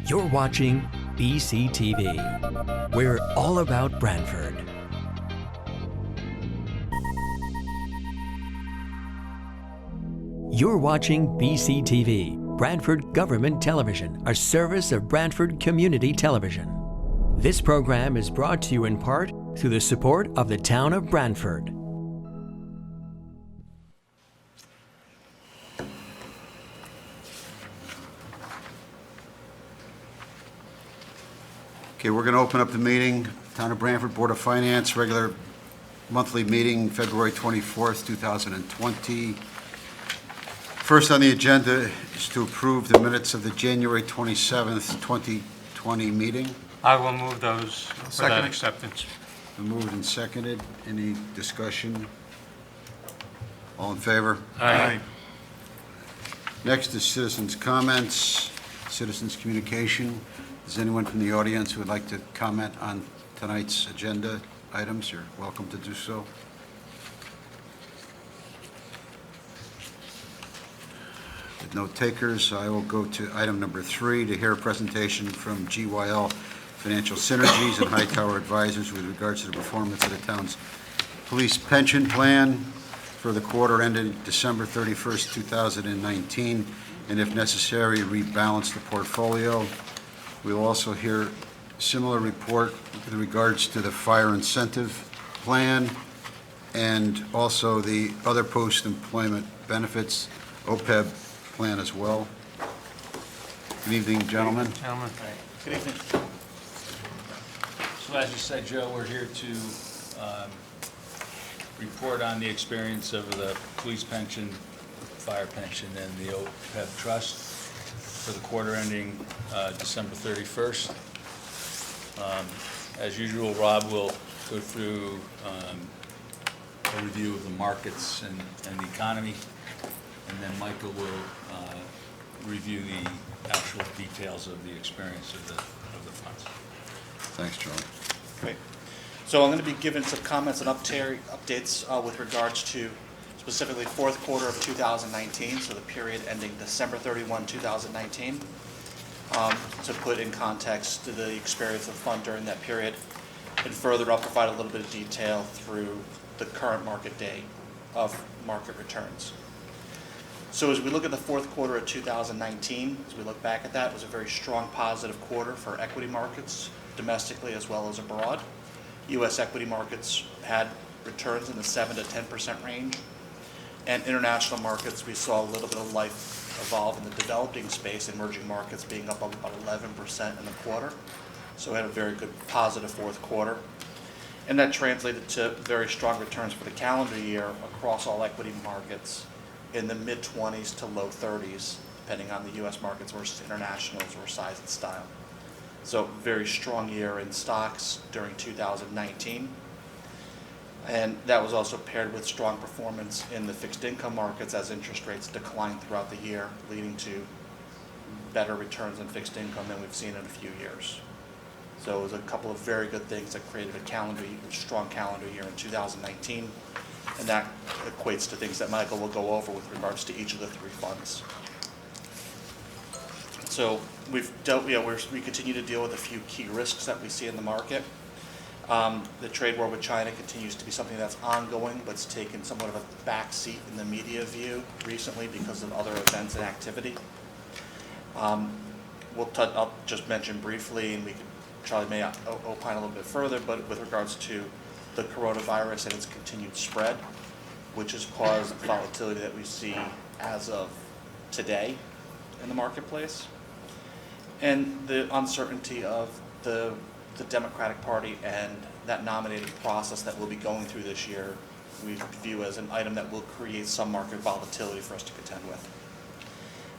You're watching BCTV. We're all about Brantford. You're watching BCTV, Brantford Government Television, a service of Brantford Community Television. This program is brought to you in part through the support of the town of Brantford. Okay, we're going to open up the meeting. Town of Brantford Board of Finance, regular monthly meeting, February 24th, 2020. First on the agenda is to approve the minutes of the January 27th, 2020 meeting. I will move those for that acceptance. Been moved and seconded. Any discussion? All in favor? Aye. Next is citizens' comments, citizens' communication. Is anyone from the audience who would like to comment on tonight's agenda items? You're welcome to do so. With no takers, I will go to item number 3 to hear a presentation from GYL Financial Synergies and Hightower Advisors with regards to the performance of the town's police pension plan for the quarter ended December 31st, 2019, and if necessary, rebalance the portfolio. We'll also hear similar report with regards to the fire incentive plan and also the other post-employment benefits, OPEB plan as well. Good evening, gentlemen. Gentlemen. Good evening. So as you said, Joe, we're here to report on the experience of the police pension, fire pension, and the OPEB trust for the quarter ending December 31st. As usual, Rob will go through a review of the markets and the economy, and then Michael will review the actual details of the experience of the funds. Thanks, Charlie. Great. So I'm going to be giving some comments and updates with regards to specifically fourth quarter of 2019, so the period ending December 31, 2019. To put in context the experience of the fund during that period, and further I'll provide a little bit of detail through the current market day of market returns. So as we look at the fourth quarter of 2019, as we look back at that, it was a very strong positive quarter for equity markets, domestically as well as abroad. U.S. equity markets had returns in the 7 to 10% range, and international markets, we saw a little bit of life evolve in the developing space, emerging markets being up about 11% in the quarter. So we had a very good positive fourth quarter. And that translated to very strong returns for the calendar year across all equity markets in the mid-20s to low 30s, depending on the U.S. markets versus internationals or size and style. So very strong year in stocks during 2019. And that was also paired with strong performance in the fixed income markets as interest rates declined throughout the year, leading to better returns in fixed income than we've seen in a few years. So it was a couple of very good things that created a strong calendar year in 2019, and that equates to things that Michael will go over with regards to each of the 3 funds. So we continue to deal with a few key risks that we see in the market. The trade war with China continues to be something that's ongoing, but it's taken somewhat of a backseat in the media view recently because of other events and activity. I'll just mention briefly, and Charlie may opine a little bit further, but with regards to the coronavirus and its continued spread, which has caused volatility that we see as of today in the marketplace, and the uncertainty of the Democratic Party and that nominating process that we'll be going through this year, we view as an item that will create some market volatility for us to contend with.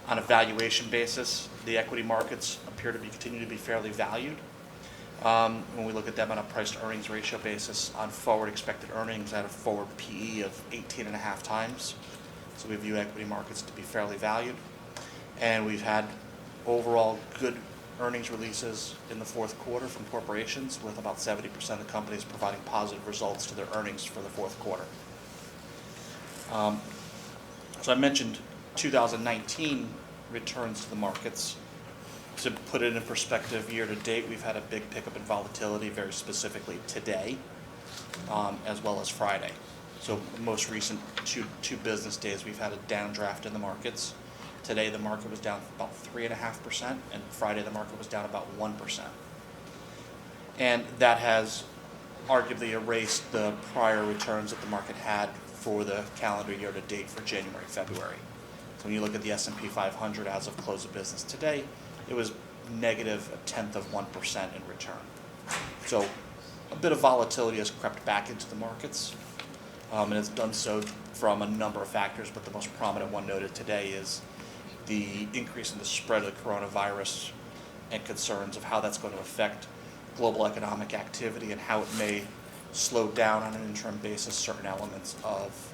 On a valuation basis, the equity markets appear to continue to be fairly valued. When we look at them on a price to earnings ratio basis, on forward expected earnings at a forward PE of 18.5 times. So we view equity markets to be fairly valued. And we've had overall good earnings releases in the fourth quarter from corporations, with about 70% of the companies providing positive results to their earnings for the fourth quarter. So I mentioned 2019 returns to the markets. To put it in perspective, year to date, we've had a big pickup in volatility, very specifically today, as well as Friday. So most recent two business days, we've had a downdraft in the markets. Today, the market was down about 3.5%, and Friday, the market was down about 1%. And that has arguably erased the prior returns that the market had for the calendar year to date for January, February. So when you look at the S&P 500 as of close of business today, it was negative 0.1% in return. So a bit of volatility has crept back into the markets, and it's done so from a number of factors, but the most prominent one noted today is the increase in the spread of the coronavirus and concerns of how that's going to affect global economic activity and how it may slow down on an interim basis certain elements of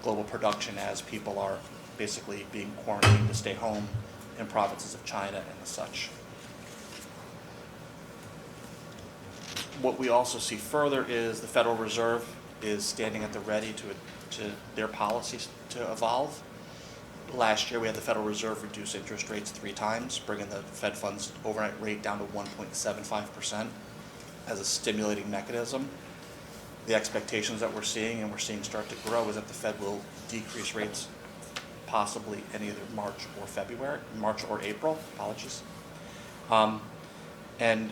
global production as people are basically being quarantined to stay home in provinces of China and the such. What we also see further is the Federal Reserve is standing at the ready to their policies to evolve. Last year, we had the Federal Reserve reduce interest rates 3 times, bringing the Fed funds overnight rate down to 1.75% as a stimulating mechanism. The expectations that we're seeing, and we're seeing start to grow, is that the Fed will decrease rates possibly in either March or April, apologies. And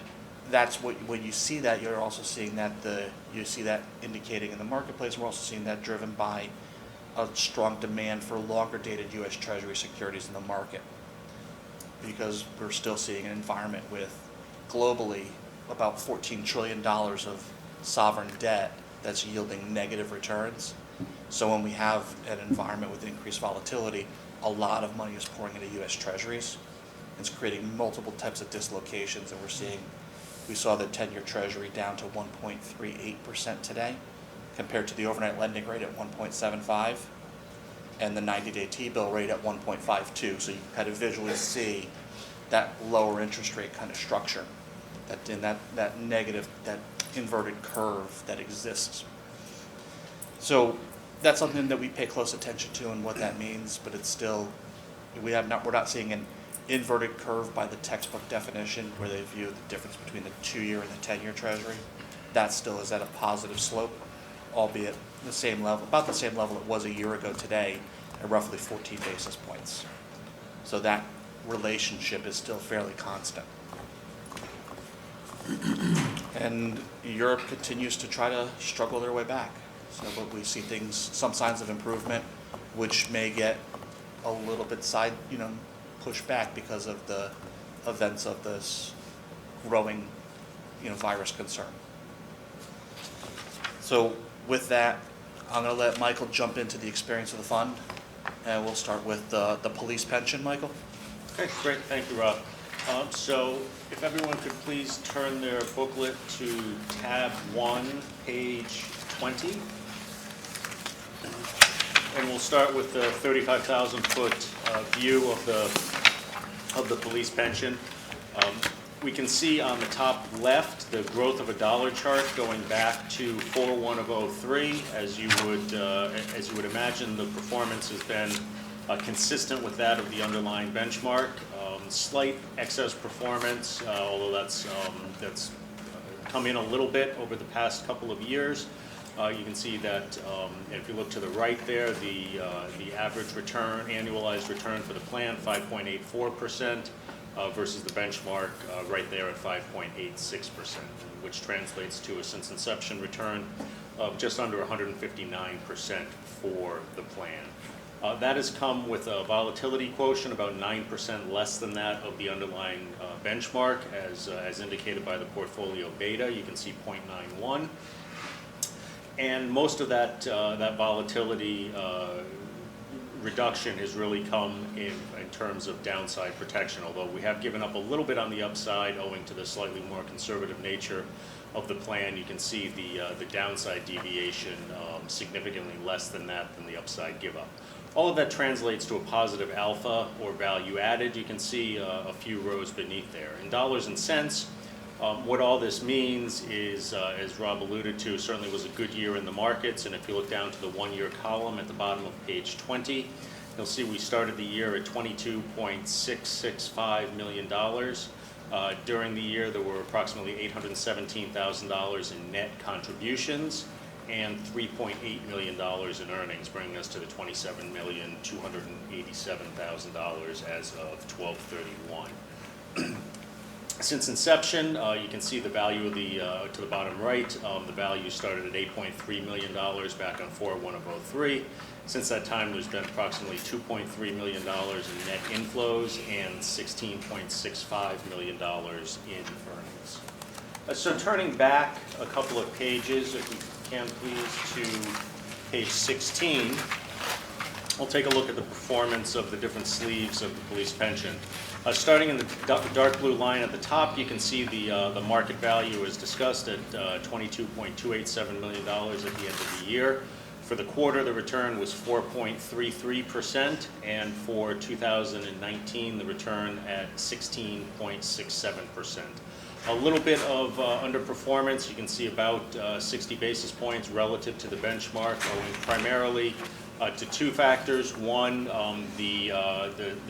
that's when you see that, you're also seeing that you see that indicating in the marketplace. We're also seeing that driven by a strong demand for longer dated U.S. Treasury securities in the market, because we're still seeing an environment with globally about $14 trillion of sovereign debt that's yielding negative returns. So when we have an environment with increased volatility, a lot of money is pouring into U.S. Treasuries. It's creating multiple types of dislocations, and we saw the 10-year Treasury down to 1.38% today, compared to the overnight lending rate at 1.75 and the 90-day T-bill rate at 1.52. So you kind of visually see that lower interest rate kind of structure, that negative, that inverted curve that exists. So that's something that we pay close attention to and what that means, but it's still, we're not seeing an inverted curve by the textbook definition where they view the difference between the 2-year and the 10-year Treasury. That still is at a positive slope, albeit the same level, about the same level it was a year ago today, at roughly 14 basis points. So that relationship is still fairly constant. And Europe continues to try to struggle their way back. So, but we see some signs of improvement, which may get a little bit pushed back because of the events of this growing, virus concern. So with that, I'm going to let Michael jump into the experience of the fund, and we'll start with the police pension. Michael? Okay, great. Thank you, Rob. So if everyone could please turn their booklet to tab 1, page 20. And we'll start with the 35,000-foot view of the police pension. We can see on the top left the growth of a dollar chart going back to 4/1 of 03. As you would imagine, the performance has been consistent with that of the underlying benchmark. Slight excess performance, although that's come in a little bit over the past couple of years. You can see that if you look to the right there, the average return, annualized return for the plan, 5.84%, versus the benchmark right there at 5.86%, which translates to a since inception return of just under 159% for the plan. That has come with a volatility quotient about 9% less than that of the underlying benchmark, as indicated by the portfolio beta. You can see 0.91. And most of that volatility reduction has really come in terms of downside protection, although we have given up a little bit on the upside owing to the slightly more conservative nature of the plan. You can see the downside deviation significantly less than that than the upside give up. All of that translates to a positive alpha or value added. You can see a few rows beneath there. In dollars and cents, what all this means is, as Rob alluded to, certainly was a good year in the markets. And if you look down to the 1-year column at the bottom of page 20, You'll see we started the year at $22.665 million. During the year, there were approximately $817,000 in net contributions and $3.8 million in earnings, bringing us to the $27,287,000 as of 12/31. Since inception, you can see the value of to the bottom right. The value started at $8.3 million back on 4/1/03. Since that time, there's been approximately $2.3 million in net inflows and $16.65 million in earnings. So turning back a couple of pages, if we can please, to page 16, we'll take a look at the performance of the different sleeves of the police pension. Starting in the dark blue line at the top, you can see the market value is discussed at $22.287 million at the end of the year. For the quarter, the return was 4.33%, and for 2019, the return at 16.67%. A little bit of underperformance. You can see about 60 basis points relative to the benchmark, owing primarily to two factors. One, the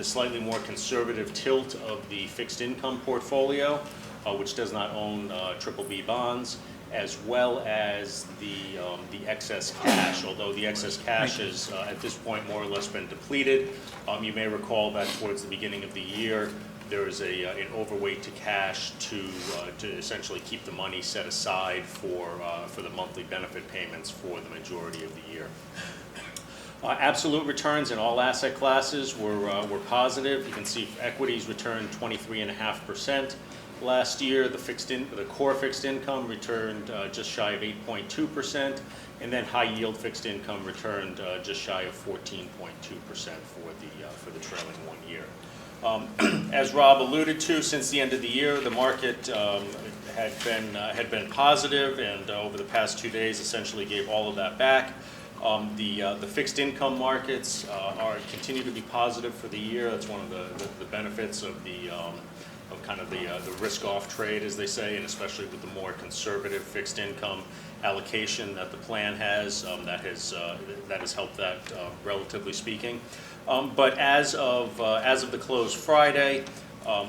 slightly more conservative tilt of the fixed income portfolio, which does not own BBB bonds, as well as the excess cash. Although the excess cash has at this point more or less been depleted. You may recall that towards the beginning of the year, there is an overweight to cash to essentially keep the money set aside for the monthly benefit payments for the majority of the year. Absolute returns in all asset classes were positive. You can see equities returned 23.5%. Last year, the core fixed income returned just shy of 8.2%, and then high yield fixed income returned just shy of 14.2% for the trailing 1 year. As Rob alluded to, since the end of the year, the market had been positive, and over the past 2 days, essentially gave all of that back. The fixed income markets continue to be positive for the year. That's one of the benefits of the risk-off trade, as they say, and especially with the more conservative fixed income allocation that the plan has, that has helped that, relatively speaking. But as of the close Friday,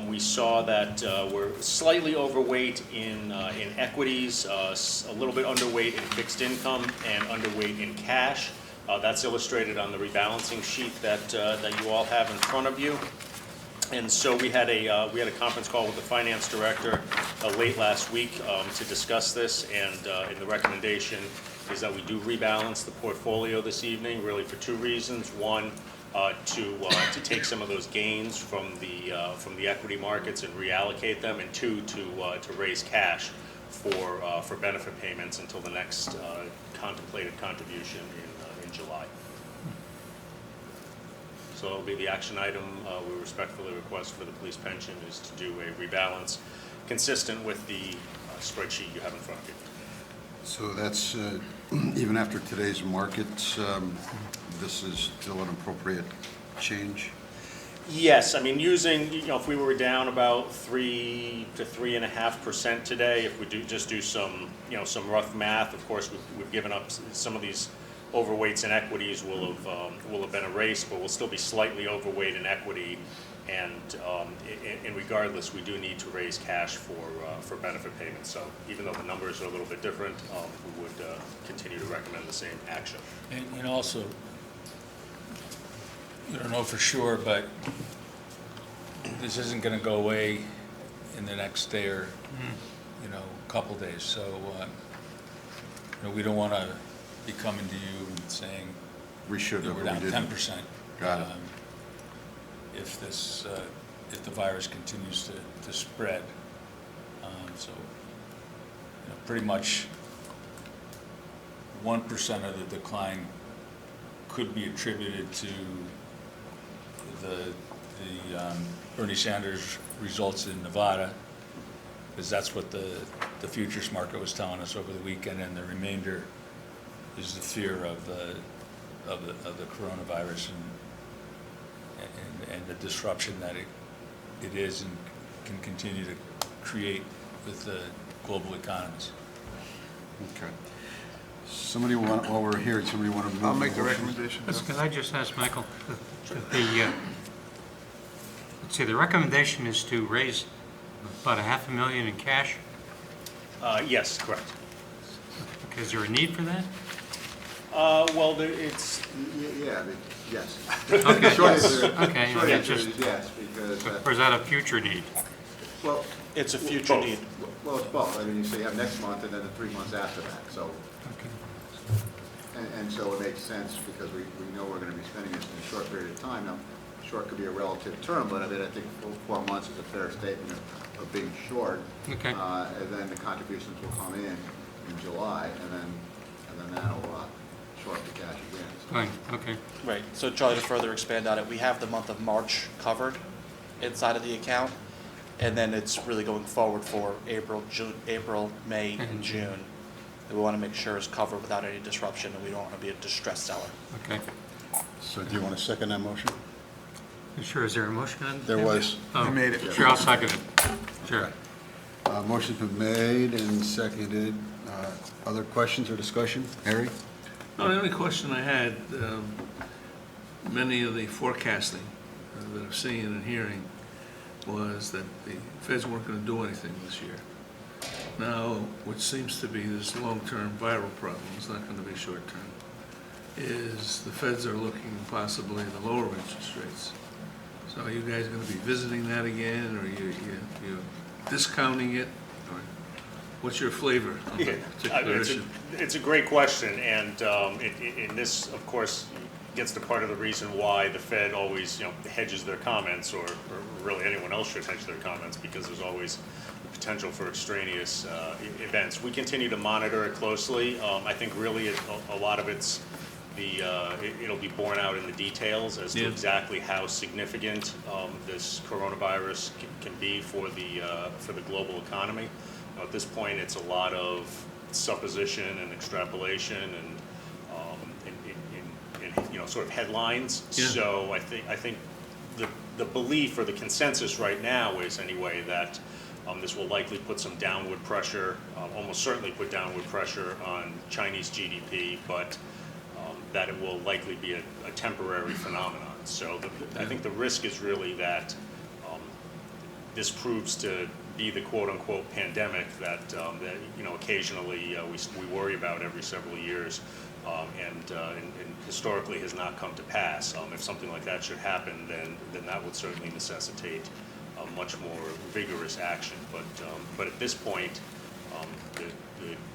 we saw that we're slightly overweight in equities, a little bit underweight in fixed income, and underweight in cash. That's illustrated on the rebalancing sheet that you all have in front of you. And so we had a conference call with the finance director late last week to discuss this, and the recommendation is that we do rebalance the portfolio this evening, really for two reasons. One, to take some of those gains from the equity markets and reallocate them, and two, to raise cash for benefit payments until the next contemplated contribution in July. So it'll be the action item we respectfully request for the police pension is to do a rebalance consistent with the spreadsheet you have in front of you. So that's, even after today's markets, this is still an appropriate change? Yes, I mean, if we were down about 3 to 3.5% today, if we just do some rough math, of course, we've given up some of these overweights in equities will have been erased, but we'll still be slightly overweight in equity, and regardless, we do need to raise cash for benefit payments. So even though the numbers are a little bit different, we would continue to recommend the same action. And also, you don't know for sure, but this isn't going to go away in the next day or couple days. So we don't want to be coming to you and saying We should have, we're but we down didn't. 10%. Got it. If the virus continues to spread, so pretty much 1% of the decline could be attributed to the Bernie Sanders results in Nevada, because that's what the futures market was telling us over the weekend, and the remainder is the fear of the coronavirus and the disruption that it is and can continue to create with the global economies. Okay. Somebody want, while we're here, somebody want to move? I'll make the motion? recommendation. Let's- Can I just ask Michael, let's see, the recommendation is to raise about $500,000 in cash? Yes, correct. Okay, is there a need for that? Well, it's, Yeah, yes. Okay, Short answer, okay, short yeah, answer just, is yes, because, or is that a future need? well, It's a future Both. need. well, it's both. I mean, you say you have next month and then the 3 months after that, so, Okay. and so it makes sense because we know we're gonna be spending this in a short period of time. Now, short could be a relative term, but I mean, I think 4 months is a fair statement of being short. Okay. And then the contributions will come in July, and then that'll short the cash again. So- Fine, okay. Right, so Charlie, to further expand on it, we have the month of March covered inside of the account, and then it's really going forward for April, May, and June. That we want to make sure is covered without any disruption, and we don't want to be a distressed seller. Okay. So do you want to second that motion? You sure, is there a motion on? There was. Oh, I made it. Sure, I'll second it. Sure. Motion's been made and seconded. Other questions or discussion? Harry? No, the only question I had, many of the forecasting that I've seen and hearing was that the feds weren't going to do anything this year. Now, what seems to be this long-term viral problem, it's not going to be short-term, is the feds are looking possibly to lower interest rates. So are you guys going to be visiting that again, or you discounting it? Or what's your flavor on Yeah, that particular issue? it's a great question, and and this, of course, gets to part of the reason why the Fed always, hedges their comments, or really anyone else should hedge their comments, because there's always the potential for extraneous events. We continue to monitor it closely. I think really a lot of it's it'll be borne out in the details as to Yeah. exactly how significant this coronavirus can be for the global economy. At this point, it's a lot of supposition and extrapolation and sort of headlines. Yeah. So I think the belief or the consensus right now is anyway that this will likely put some downward pressure, almost certainly put downward pressure on Chinese GDP, but that it will likely be a temporary phenomenon. So I think the risk is really that this proves to be the quote-unquote pandemic that occasionally we worry about every several years, and historically has not come to pass. If something like that should happen, then that would certainly necessitate much more vigorous action. But at this point, the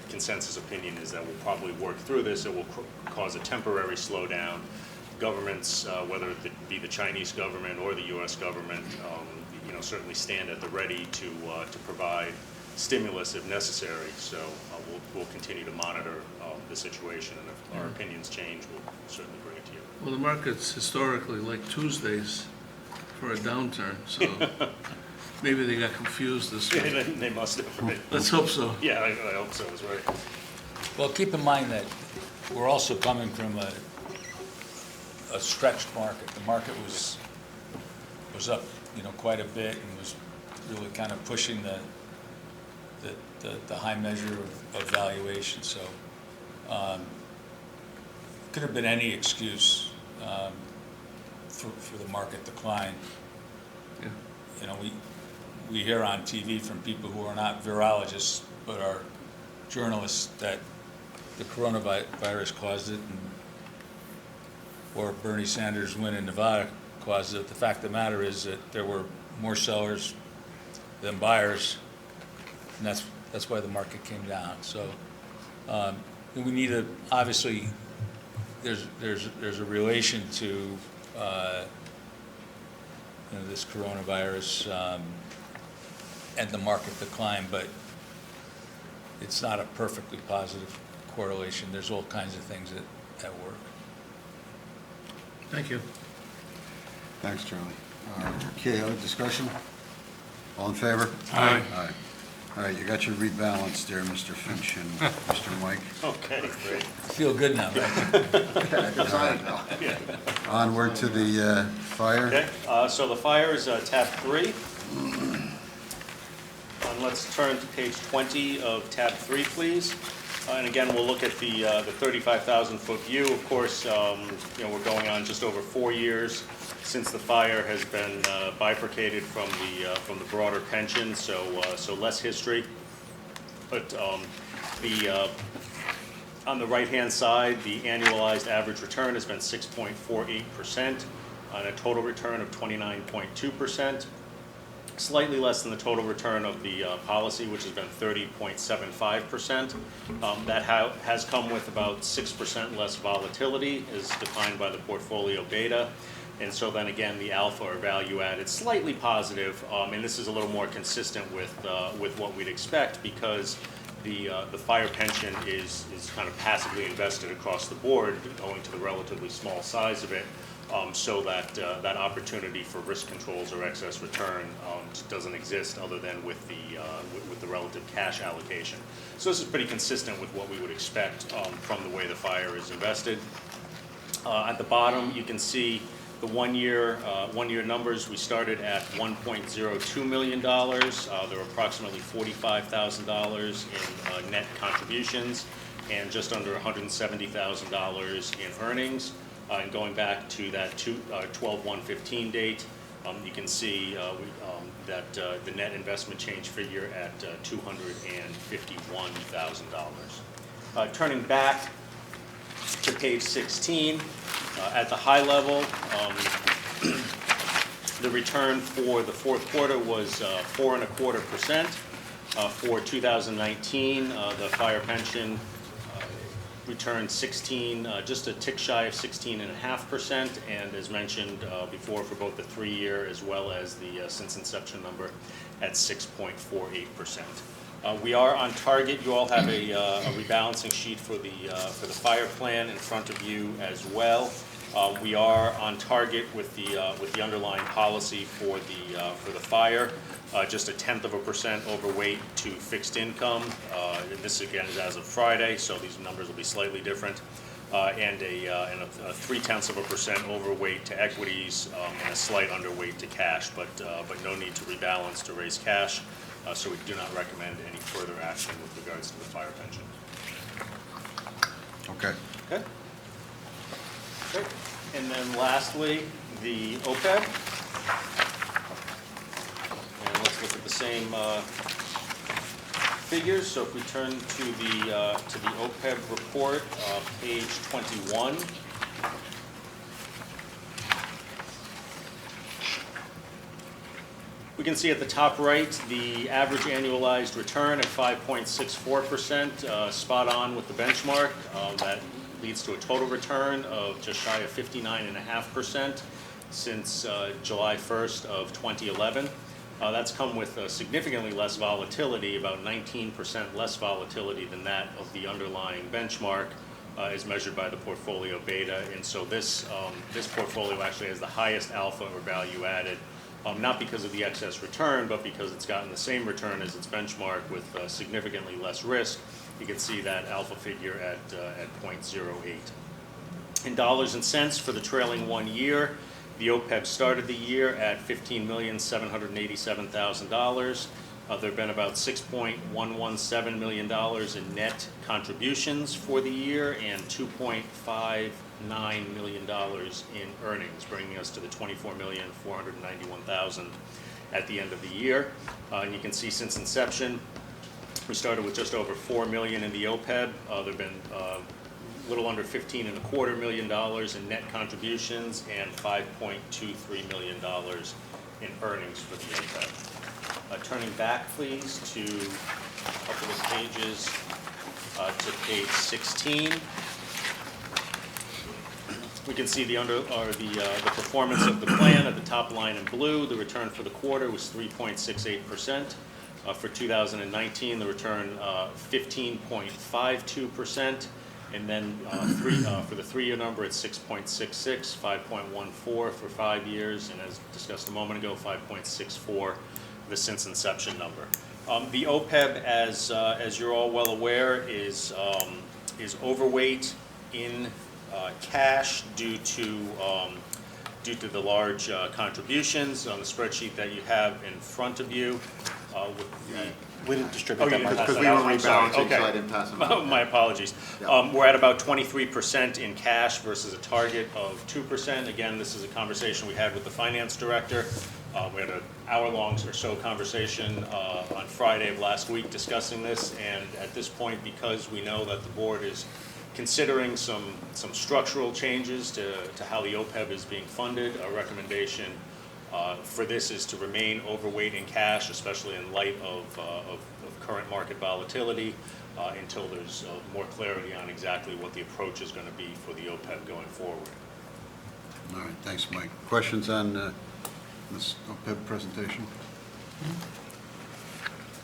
consensus opinion is that we'll probably work through this. It will cause a temporary slowdown. Governments, whether it be the Chinese government or the U.S. government, certainly stand at the ready to provide stimulus if necessary. So we'll continue to monitor the situation, and if our opinions change, we'll certainly bring it to you. Well, the markets historically like Tuesdays for a downturn, so maybe they got confused this week. They must have, right? Let's hope so. Yeah, I hope so, that's right. Well, keep in mind that we're also coming from a stretched market. The market was up, quite a bit, and was really kind of pushing the high measure of valuation. So could have been any excuse for the market decline. Yeah. We hear on TV from people who are not virologists but are journalists that the coronavirus caused it, or Bernie Sanders' win in Nevada caused it. The fact of the matter is that there were more sellers than buyers, and that's why the market came down. So we need to, obviously, there's a relation to this coronavirus and the market decline, but it's not a perfectly positive correlation. There's all kinds of things at work. Thank you. Thanks, Charlie. Okay, other discussion? All in favor? Aye. Aye. All right, you got your rebalance there, Mr. Finch and Mr. Mike. Okay, great. Feel good now, right? Onward to the fire. Okay, so the fire is tab 3. And let's turn to page 20 of tab 3, please. And again, we'll look at the 35,000-foot view. Of course, we're going on just over 4 years since the fire has been bifurcated from the broader pension, so less history. But on the right-hand side, the annualized average return has been 6.48% on a total return of 29.2%. Slightly less than the total return of the policy, which has been 30.75%. That has come with about 6% less volatility, as defined by the portfolio beta. And so then again, the alpha or value added slightly positive, and this is a little more consistent with what we'd expect, because the fire pension is kind of passively invested across the board, owing to the relatively small size of it. So that opportunity for risk controls or excess return just doesn't exist, other than with the relative cash allocation. So this is pretty consistent with what we would expect from the way the fire is invested. At the bottom, you can see the one-year numbers. We started at $1.02 million. There were approximately $45,000 in net contributions and just under $170,000 in earnings. And going back to that 12/1/15 date, you can see that the net investment change figure at $251,000. Turning back to page 16, at the high level, the return for the fourth quarter was 4.25%. For 2019, the fire pension returned just a tick shy of 16.5%, and as mentioned before, for both the 3-year as well as the since inception number at 6.48%. We are on target. You all have a rebalancing sheet for the fire plan in front of you as well. We are on target with the underlying policy for the fire. Just 0.1% overweight to fixed income. This again is as of Friday, so these numbers will be slightly different. And a 0.3% overweight to equities and a slight underweight to cash, but no need to rebalance to raise cash. So we do not recommend any further action with regards to the fire pension. Okay. Okay. Okay. And then lastly, the OPEB. And let's look at the same figures. So if we turn to the OPEB report, page 21. We can see at the top right the average annualized return at 5.64%, spot on with the benchmark. That leads to a total return of just shy of 59.5% since July 1st of 2011. That's come with significantly less volatility, about 19% less volatility than that of the underlying benchmark, as measured by the portfolio beta. And so this portfolio actually has the highest alpha or value added, not because of the excess return, but because it's gotten the same return as its benchmark with significantly less risk. You can see that alpha figure at 0.08. In dollars and cents for the trailing 1 year, the OPEB started the year at $15,787,000. There have been about $6.117 million in net contributions for the year and $2.59 million in earnings, bringing us to the $24,491,000 at the end of the year. And you can see since inception, we started with just over $4 million in the OPEB. There have been a little under $15.25 million in net contributions and $5.23 million in earnings for the OPEB. Turning back, please, to a couple of pages to page 16. We can see the performance of the plan at the top line in blue. The return for the quarter was 3.68%. For 2019, the return 15.52%. And then for the 3-year number, it's 6.66, 5.14 for 5 years, and as discussed a moment ago, 5.64 the since inception number. The OPEB, as you're all well aware, is overweight in cash due to the large contributions on the spreadsheet that you have in front of you. with the We didn't distribute that you much. didn't pass Because that we out. were I'm sorry. rebalancing, Okay. so I didn't pass them out. My apologies. Yeah. We're at about 23% in cash versus a target of 2%. Again, this is a conversation we had with the finance director. We had an hour-long or so conversation on Friday of last week discussing this, and at this point, because we know that the board is considering some structural changes to how the OPEB is being funded, our recommendation for this is to remain overweight in cash, especially in light of current market volatility, until there's more clarity on exactly what the approach is going to be for the OPEB going forward. All right, thanks, Mike. Questions on this OPEB presentation?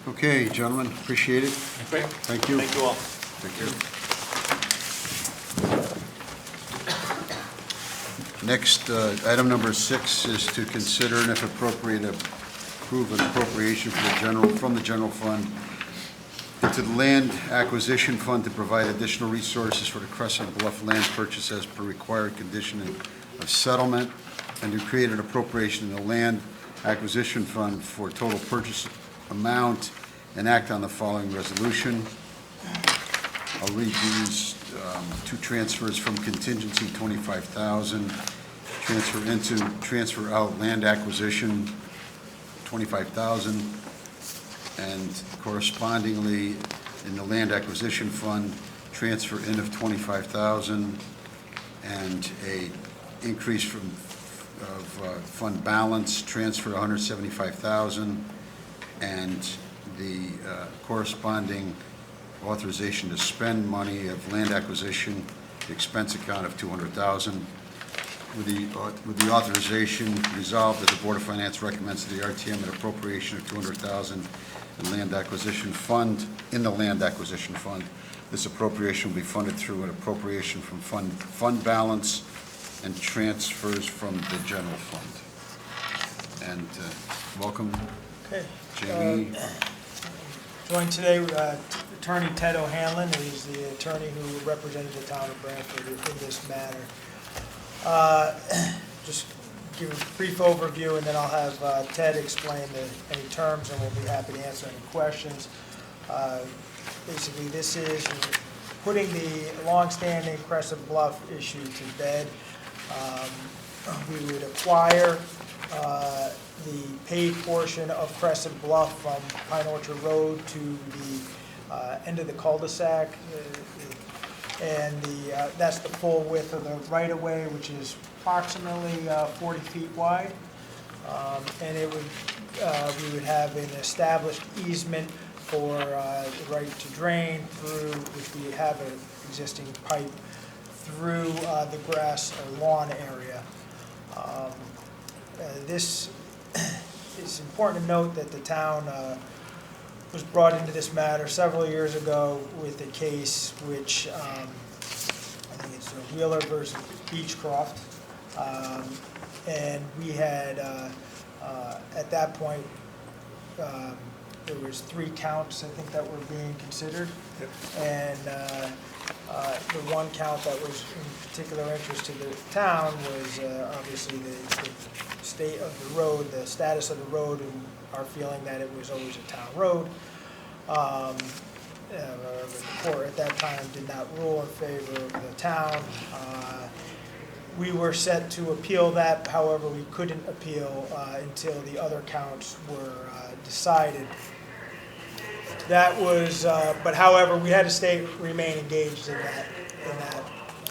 Okay, gentlemen, appreciate it. Great. Thank you. Thank you all. Thank you. Next, item number 6 is to consider and if appropriate, approve an appropriation from the general fund into the land acquisition fund to provide additional resources for the Crescent Bluff land purchase as per required condition of settlement, and to create an appropriation in the land acquisition fund for total purchase amount and act on the following resolution. I'll read these, 2 transfers from contingency, 25,000, transfer into, transfer out land acquisition, 25,000, and correspondingly in the land acquisition fund, transfer in of 25,000, and a increase of fund balance, transfer 175,000, and the corresponding authorization to spend money of land acquisition, the expense account of 200,000. With the authorization resolved that the Board of Finance recommends to the RTM an appropriation of 200,000 in land acquisition fund, in the land acquisition fund. This appropriation will be funded through an appropriation from fund balance and transfers from the general fund. And welcome, Okay. Jamie. Joined today with Attorney Ted O'Hanlon, who is the attorney who represented the town of Branford in this matter. Just give a brief overview, and then I'll have Ted explain any terms, and we'll be happy to answer any questions. Basically, this is putting the longstanding Crescent Bluff issue to bed. We would acquire the paved portion of Crescent Bluff from Pine Orchard Road to the end of the cul-de-sac. And that's the full width of the right-of-way, which is approximately 40 feet wide. And it would, we would have an established easement for the right to drain through, which we have an existing pipe through the grass or lawn area. This it's important to note that the town was brought into this matter several years ago with a case which I think it's Wheeler versus Beechcroft, and we had at that point there was 3 counts I think that were being considered, and the one count that was in particular interest to the town was obviously the state of the road, the status of the road, and our feeling that it was always a town road. The court at that time did not rule in favor of the town. We were set to appeal that, however, we couldn't appeal until the other counts were decided. That was, but however, we had to remain engaged in that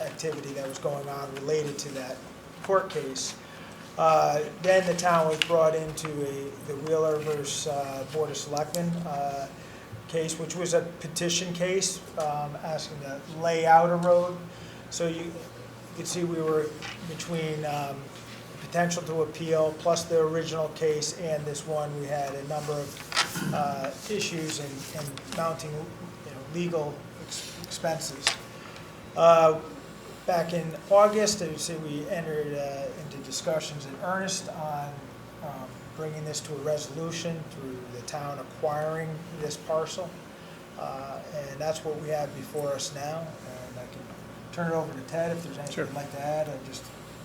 activity that was going on related to that court case. Then the town was brought into the Wheeler versus Board of Selectmen case, which was a petition case asking to lay out a road. So you could see we were between potential to appeal plus the original case and this one. We had a number of issues and mounting legal expenses. Back in August, I would say we entered into discussions in earnest on bringing this to a resolution through the town acquiring this parcel. And that's what we have before us now. And I can turn it over to Ted if there's anything you'd like to add, or just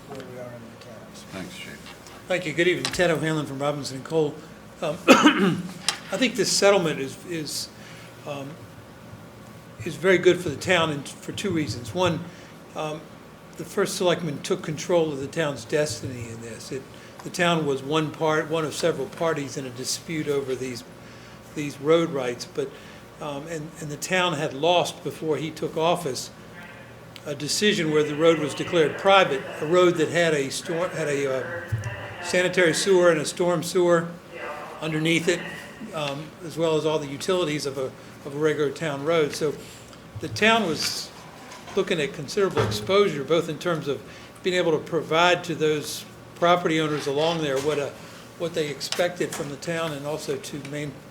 where we are in the mechanics. Thanks, Chief. Thank you. Good evening. Ted O'Hanlon from Robinson & Cole. I think this settlement is very good for the town and for two reasons. One, the first selectman took control of the town's destiny in this. The town was one of several parties in a dispute over these road rights, but and the town had lost before he took office a decision where the road was declared private, a road that had a sanitary sewer and a storm sewer underneath it, as well as all the utilities of a regular town road. So the town was looking at considerable exposure, both in terms of being able to provide to those property owners along there what they expected from the town, and also to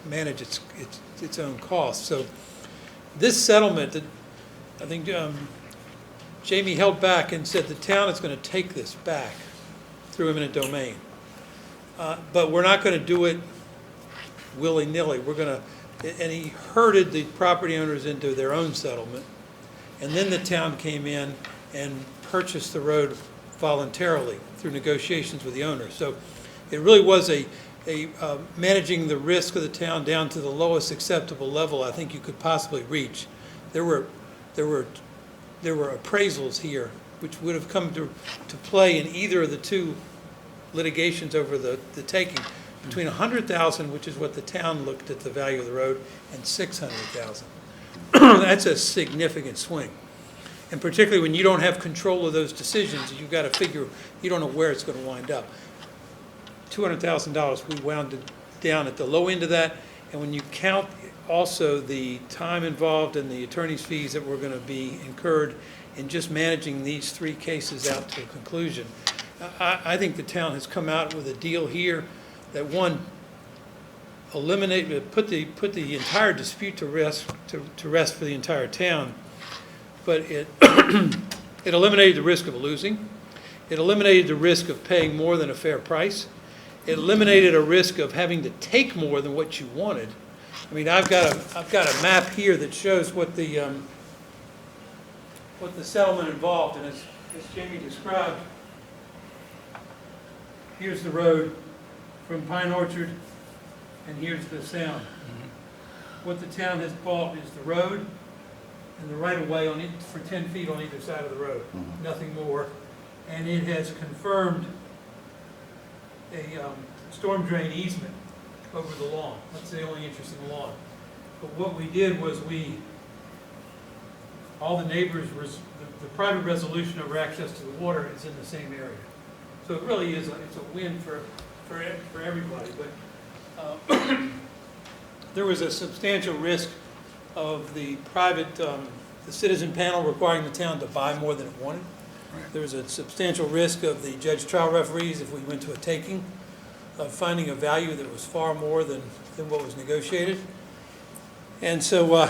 manage its own costs. So this settlement, that I think Jamie held back and said the town is going to take this back through eminent domain. But we're not going to do it willy-nilly. And he herded the property owners into their own settlement. And then the town came in and purchased the road voluntarily through negotiations with the owners. So it really was a managing the risk of the town down to the lowest acceptable level I think you could possibly reach. There were appraisals here which would have come to play in either of the two litigations over the taking, between $100,000, which is what the town looked at the value of the road, and $600,000. That's a significant swing. And particularly when you don't have control of those decisions, you've got to figure, you don't know where it's going to wind up. $200,000, we wound it down at the low end of that. And when you count also the time involved and the attorney's fees that were going to be incurred in just managing these three cases out to a conclusion, I think the town has come out with a deal here that, one, put the entire dispute to rest for the entire town, but it it eliminated the risk of losing. It eliminated the risk of paying more than a fair price. It eliminated a risk of having to take more than what you wanted. I mean, I've got a map here that shows what the settlement involved, and as Jamie described, here's the road from Pine Orchard, and here's the sound. What the town has bought is the road and the right-of-way on it for 10 feet on either side of the road, nothing more. And it has confirmed a storm drain easement over the lawn. That's the only interest in the lawn. But what we did was all the neighbors, the private resolution over access to the water is in the same area. So it really is, it's a win for everybody. But there was a substantial risk of the private, the citizen panel requiring the town to buy more than it wanted. There was a substantial risk of the judge trial referees, if we went to a taking, of finding a value that was far more than what was negotiated. And so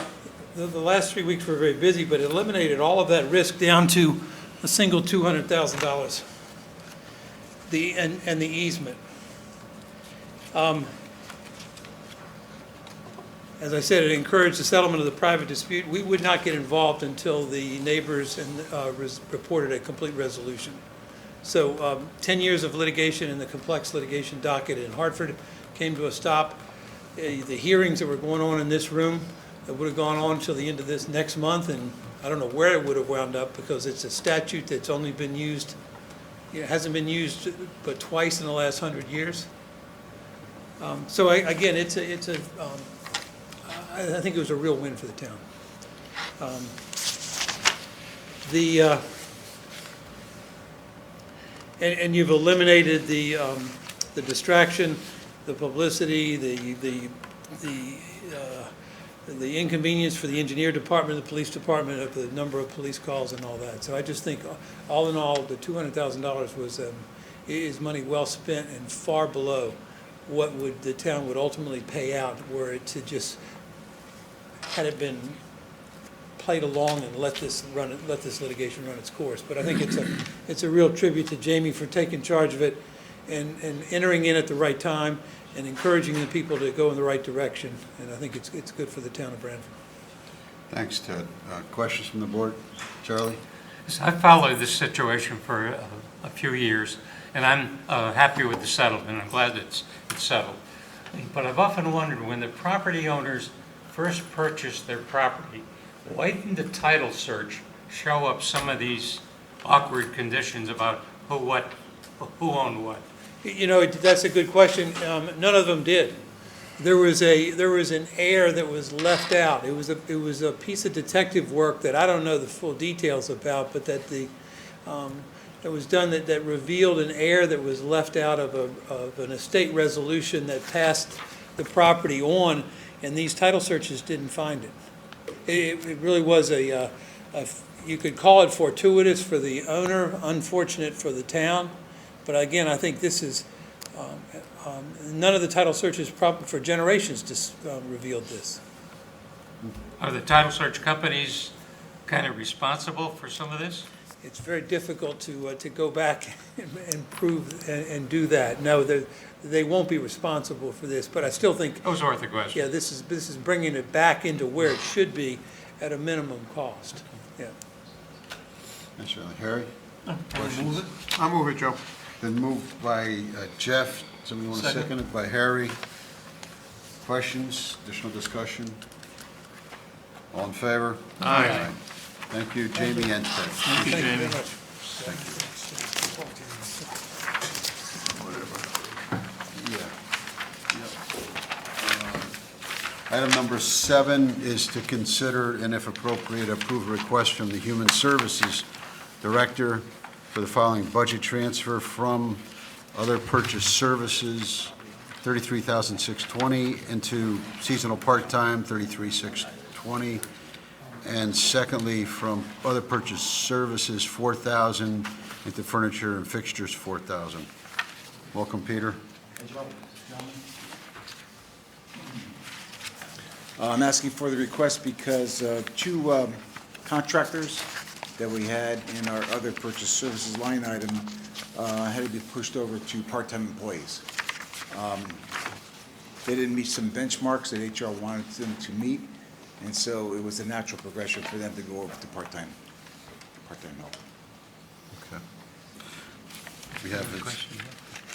the last 3 weeks were very busy, but it eliminated all of that risk down to a single $200,000. And the easement. As I said, it encouraged the settlement of the private dispute. We would not get involved until the neighbors reported a complete resolution. So 10 years of litigation and the complex litigation docket in Hartford came to a stop. The hearings that were going on in this room that would have gone on until the end of this next month, and I don't know where it would have wound up because it's a statute that's only been used, it hasn't been used but twice in the last 100 years. So again, I think it was a real win for the town. And you've eliminated the distraction, the publicity, the inconvenience for the engineer department, the police department, of the number of police calls and all that. So I just think, all in all, the $200,000 is money well spent and far below what the town would ultimately pay out were it to just, had it been played along and let this litigation run its course. But I think it's a real tribute to Jamie for taking charge of it and entering in at the right time and encouraging the people to go in the right direction. And I think it's good for the town of Branford. Thanks, Ted. Questions from the board? Charlie? So I followed this situation for a few years, and I'm happy with the settlement. I'm glad it's settled. But I've often wondered, when the property owners first purchased their property, why didn't the title search show up some of these awkward conditions about who owned what? You know, that's a good question. None of them did. There was an heir that was left out. It was a piece of detective work that I don't know the full details about, but that it was done that revealed an heir that was left out of an estate resolution that passed the property on, and these title searches didn't find it. It really was you could call it fortuitous for the owner, unfortunate for the town. But again, I think this is, none of the title searches for generations just revealed this. Are the title search companies kind of responsible for some of this? It's very difficult to go back and prove and do that. No, they won't be responsible for this, but I still think, Those are the questions. yeah, this is bringing it back into where it should be at a minimum cost. Yeah. Thanks, Charlie. Harry? Move it. I'll move it, Joe. Been moved by Jeff. Somebody want to Second. second it? By Harry. Questions, additional discussion? All in favor? Aye. Thank you, Jamie Enstead. Thank you, Thank you very Jamie. much. Item number 7 is to consider and if appropriate, approve a request from the Human Services Director for the following budget transfer from other purchase services, $33,620, into seasonal part-time, $33,620. And secondly, from other purchase services, $4,000, into furniture and fixtures, $4,000. Welcome, Peter. I'm asking for the request because two contractors that we had in our other purchase services line item had to be pushed over to part-time employees. They didn't meet some benchmarks that HR wanted them to meet, and so it was a natural progression for them to go over to part-time help. Okay. We have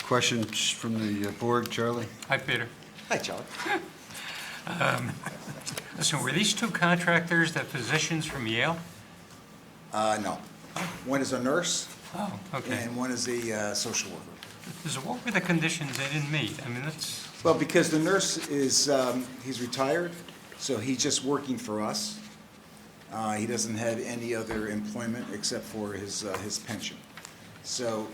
questions from the board. Charlie? Hi, Peter. Hi, Charlie. Listen, were these two contractors the physicians from Yale? No. One is a nurse, Oh, okay. and one is a social worker. So what were the conditions they didn't meet? I mean, that's, Well, because the nurse is, he's retired, so he's just working for us. He doesn't have any other employment except for his pension. So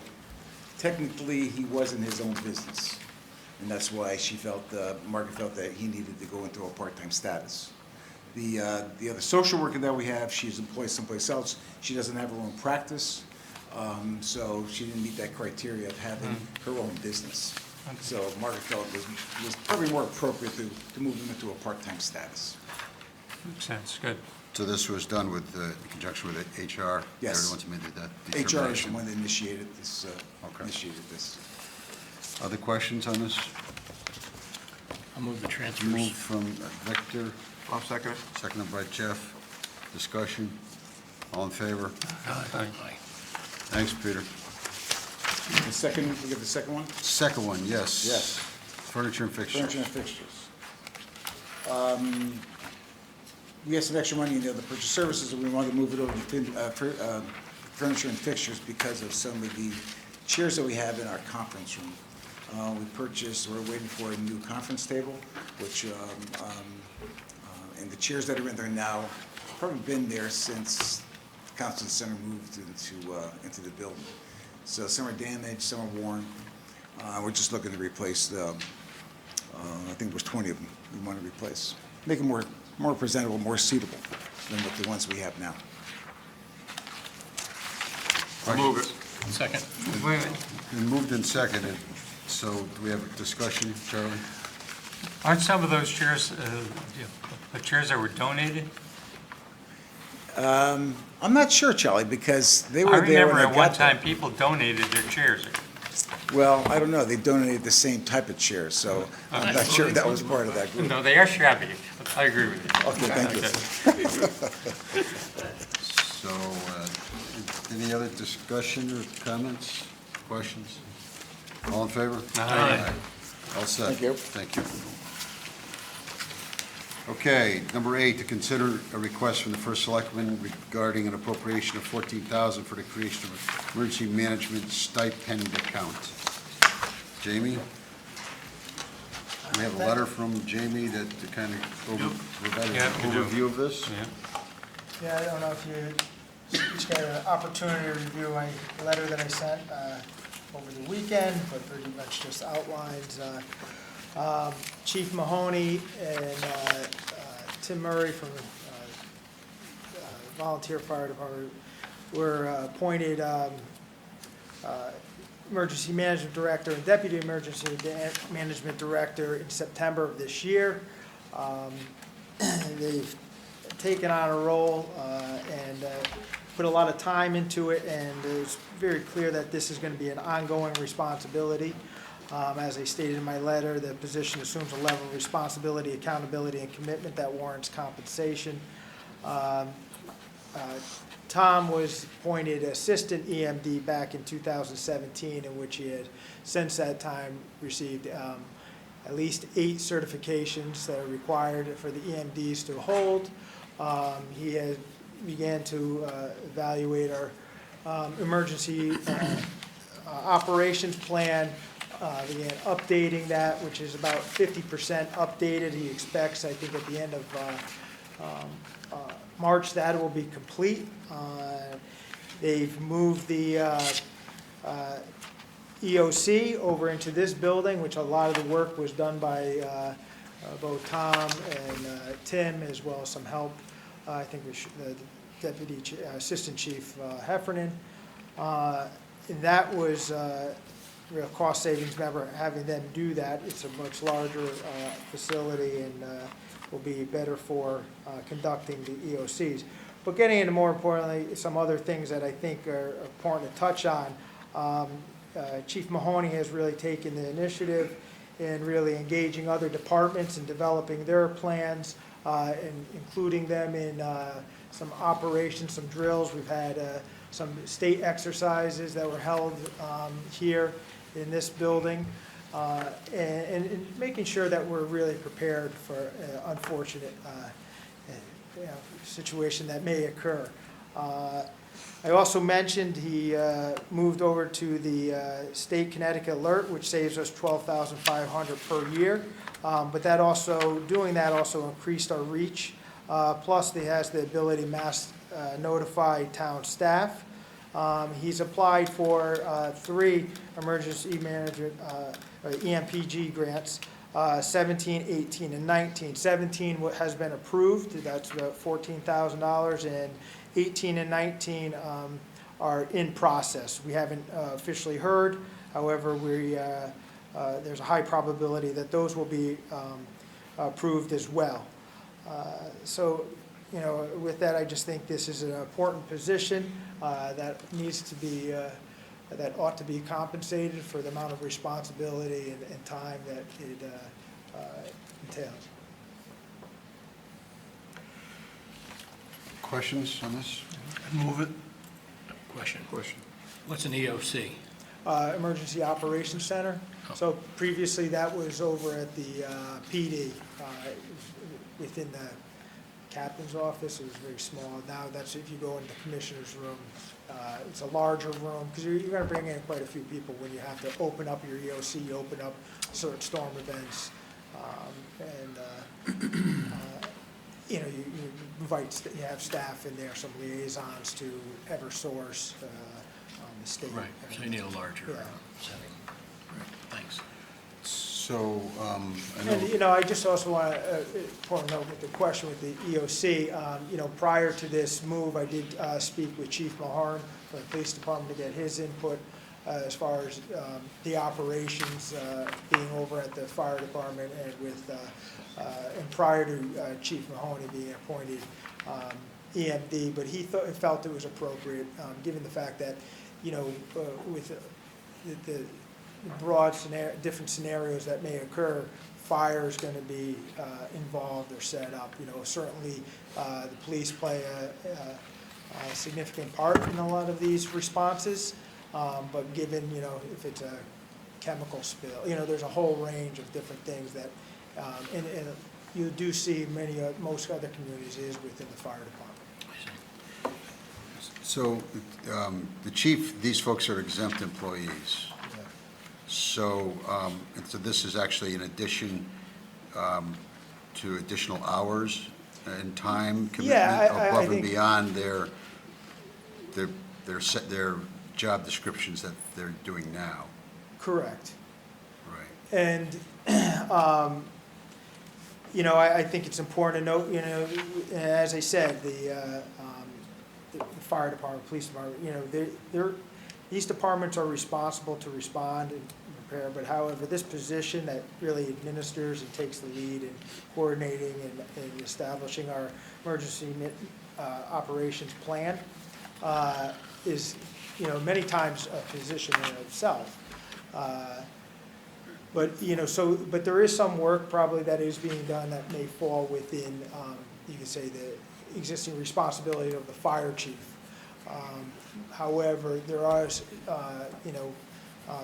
technically, he wasn't his own business. And that's why Margaret felt that he needed to go into a part-time status. The other social worker that we have, she's employed someplace else. She doesn't have her own practice, so she didn't meet that criteria of having her own business. So Margaret felt it was probably more appropriate to move them into a part-time status. makes sense, good. So this was done with, in conjunction with HR? Yes. They're the ones who made that HR is determination? the one that initiated this. Okay. Other questions on this? I'll move the transfers. Moved from Victor, I'll second it. seconded by Jeff. Discussion? All in favor? Aye. Thanks, Peter. The second, we get the second one? Second one, yes. Yes. Furniture and fixtures. Furniture and fixtures. We have some extra money in the other purchase services, and we wanted to move it over to furniture and fixtures because of some of the chairs that we have in our conference room. We're waiting for a new conference table, which, and the chairs that are in there now, probably been there since the Conference Center moved into the building. So some are damaged, some are worn. We're just looking to replace I think there's 20 of them we want to replace. Make them more presentable, more suitable than what the ones we have now. I'll move it. Second. Wait a minute, Been moved and seconded. So do we have a discussion, Charlie? aren't some of those chairs, the chairs that were donated? I'm not sure, Charlie, because they I were there when remember I at one got there. time, people donated their chairs. Well, I don't know, they donated the same type of chair, so I'm not sure that was part of that group. No, they are shabby. I agree with you. Okay, thank you. So, any other discussion or comments, questions? All in favor? Aye. All set. Thank you. Thank you. Okay, number 8, to consider a request from the first selectman regarding an appropriation of $14,000 for the creation of emergency management stipend account. Jamie? We have a letter from Jamie that to kind of provide Yeah, an we do. overview of this. Yeah. Yeah, I don't know if you each got an opportunity to review my letter that I sent over the weekend, but pretty much just outlines. Chief Mahoney and Tim Murray from Volunteer Fire Department were appointed Emergency Management Director and Deputy Emergency Management Director in September of this year. They've taken on a role and put a lot of time into it, and it's very clear that this is going to be an ongoing responsibility. As I stated in my letter, the position assumes a level of responsibility, accountability, and commitment that warrants compensation. Tom was appointed Assistant EMD back in 2017, in which he had, since that time, received at least 8 certifications that are required for the EMDs to hold. He has began to evaluate our emergency operations plan, began updating that, which is about 50% updated. He expects, I think, at the end of March, that will be complete. They've moved the EOC over into this building, which a lot of the work was done by both Tom and Tim, as well as some help, I think the Deputy Assistant Chief Heffernan. And that was real cost savings, remember, having them do that. It's a much larger facility and will be better for conducting the EOCs. But getting into, more importantly, some other things that I think are important to touch on. Chief Mahoney has really taken the initiative in really engaging other departments and developing their plans, and including them in some operations, some drills. We've had some state exercises that were held here in this building, and making sure that we're really prepared for an unfortunate situation that may occur. I also mentioned he moved over to the State Connecticut Alert, which saves us $12,500 per year. But that also, doing that also increased our reach. Plus, he has the ability to mass notify town staff. He's applied for 3 emergency management EMPG grants, 17, 18, and 19. 17 has been approved, that's about $14,000, and 18 and 19 are in process. We haven't officially heard, however, there's a high probability that those will be approved as well. So, you know, with that, I just think this is an important position that needs to be, that ought to be compensated for the amount of responsibility and time that it entails. Questions on this? Move it. Question. Question. What's an EOC? Emergency Operations Center. So previously, that was over at the PD, within the captain's office. It was very small. Now that's, if you go into the commissioner's room, it's a larger room, because you're going to bring in quite a few people when you have to open up your EOC, you open up certain storm events, you know, you invite, you have staff in there, some liaisons to Eversource, the state. Right, so you need a larger Yeah. setting. Right, thanks. So, I know. And, you know, I just also want to point out with the question with the EOC, you know, prior to this move, I did speak with Chief Mahorn from the police department to get his input as far as the operations being over at the fire department, and with, and prior to Chief Mahoney being appointed EMD, but he felt it was appropriate, given the fact that, you know, with the broad different scenarios that may occur, fire is going to be involved or set up. You know, certainly the police play a significant part in a lot of these responses, but given, you know, if it's a chemical spill. You know, there's a whole range of different things that, and you do see most other communities is within the fire department. So, the chief, these folks are exempt employees. Yeah. So, and so this is actually in addition to additional hours and time Yeah, commitment I above and think- beyond their job descriptions that they're doing now. Correct. Right. And, you know, I think it's important to note, you know, as I said, the fire department, police department, you know, these departments are responsible to respond and prepare, but however, this position that really administers and takes the lead in coordinating and establishing our emergency operations plan is, you know, many times a position in itself. But, you know, but there is some work probably that is being done that may fall within, you could say, the existing responsibility of the fire chief. However, there are, you know,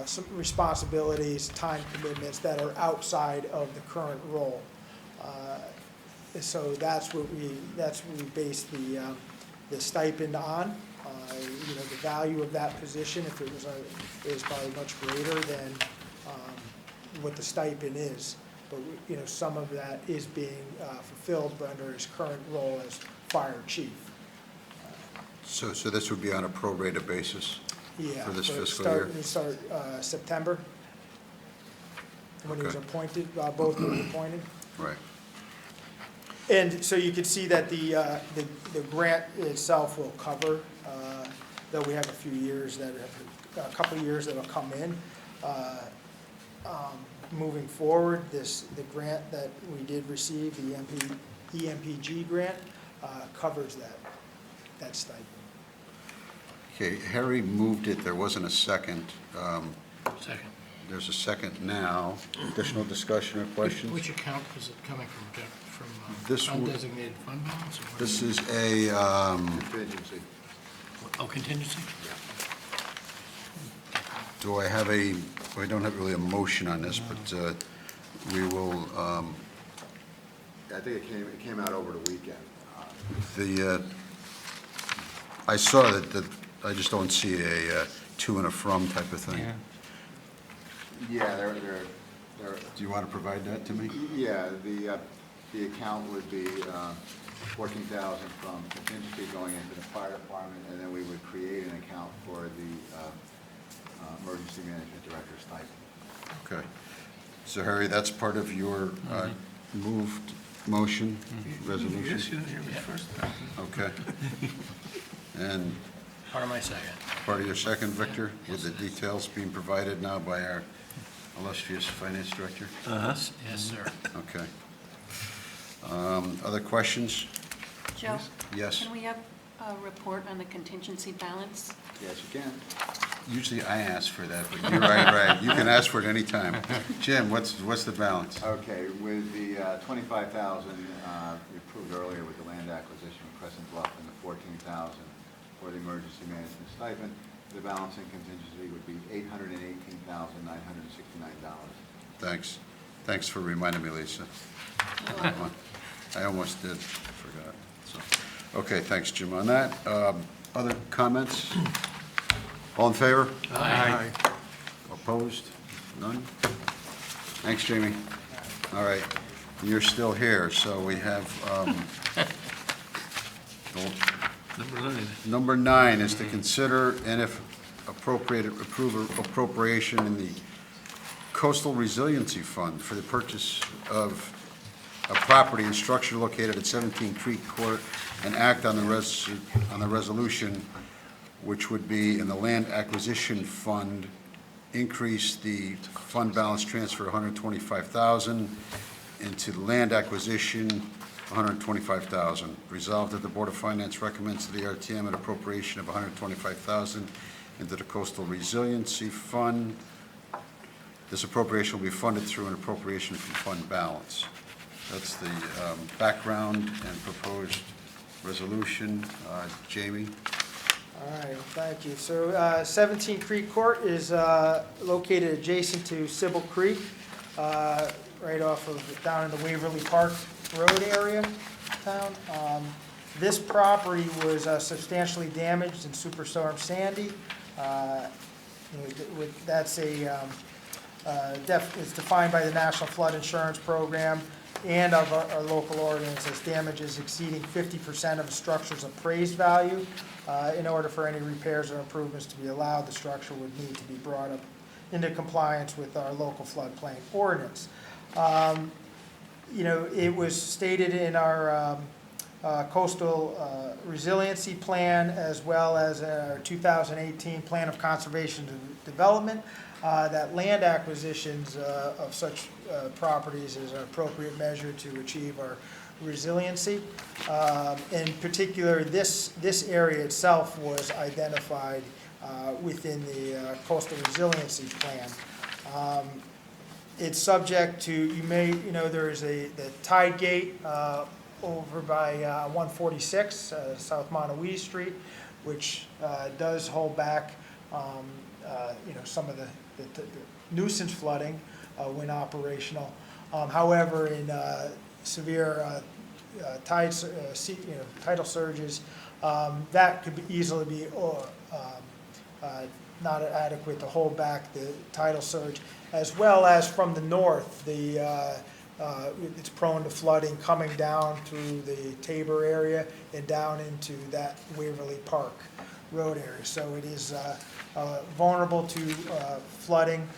some responsibilities, time commitments that are outside of the current role. So that's what we base the stipend on. You know, the value of that position, if it was is probably much greater than what the stipend is. But, you know, some of that is being fulfilled under his current role as fire chief. So this would be on a prorated basis Yeah. for this so fiscal year? We start September, when he was Okay. appointed, both were appointed. Right. And so you can see that the grant itself will cover, though we have a few years a couple of years that'll come in. Moving forward, the grant that we did receive, the EMPG grant, covers that stipend. Okay, Harry moved it, there wasn't a second. Second. There's a second now. Additional discussion or questions? Which account is it coming from, Jeff? From This would- undesignated fund balance? Or what This is is a, Contingency. it? Oh, contingency? do I have a, we don't have really a motion on this, but we will, I think it came out over the weekend. I saw that, I just don't see a to and a from type of thing. Yeah, they're, Do you want to provide that to me? yeah, the account would be 14,000 from contingency going into the fire department, and then we would create an account for the emergency management director stipend. Okay. So Harry, that's part of your moved motion, resolution? Yes, you didn't hear me first. Okay. And Part of my second. part of your second, Victor, with the details being provided now by our illustrious finance director? Yes, sir. Okay. Other questions? Joe? Yes. Can we have a report on the contingency balance? Yes, you can. Usually I ask for that, but you're right. You can ask for it anytime. Jim, what's the balance? Okay, with the 25,000 we approved earlier with the land acquisition of Crescent Bluff and the 14,000 for the emergency management stipend, the balance in contingency would be $818,969. Thanks for reminding me, Lisa. I almost did, forgot. So, okay, thanks, Jim, on that. Other comments? All in favor? Aye. Opposed? None? Thanks, Jamie. All right, you're still here, so we have, Number 9. number 9 is to consider and if appropriate, approve appropriation in the Coastal Resiliency Fund for the purchase of a property and structure located at 17 Creek Court and act on the resolution, which would be in the Land Acquisition Fund, increase the fund balance transfer $125,000 into the land acquisition $125,000. Resolved that the Board of Finance recommends to the RTM an appropriation of $125,000 into the Coastal Resiliency Fund. This appropriation will be funded through an appropriation from fund balance. That's the background and proposed resolution. Jamie? All right, thank you. So 17 Creek Court is located adjacent to Sybil Creek, right off of, down in the Waverly Park Road area town. This property was substantially damaged in Superstorm Sandy. That's it's defined by the National Flood Insurance Program and of our local ordinance as damages exceeding 50% of a structure's appraised value. In order for any repairs or improvements to be allowed, the structure would need to be brought up into compliance with our local floodplain ordinance. It was stated in our coastal resiliency plan, as well as our 2018 plan of conservation and development, that land acquisitions of such properties is an appropriate measure to achieve our resiliency. In particular, this area itself was identified within the coastal resiliency plan. It's subject to, there is the tide gate over by 146 South Montague Street, which does hold back, some of the nuisance flooding when operational. However, in severe tidal surges, that could easily be not adequate to hold back the tidal surge, as well as from the north, it's prone to flooding coming down through the Tabor area and down into that Waverly Park Road area. So it is vulnerable to flooding.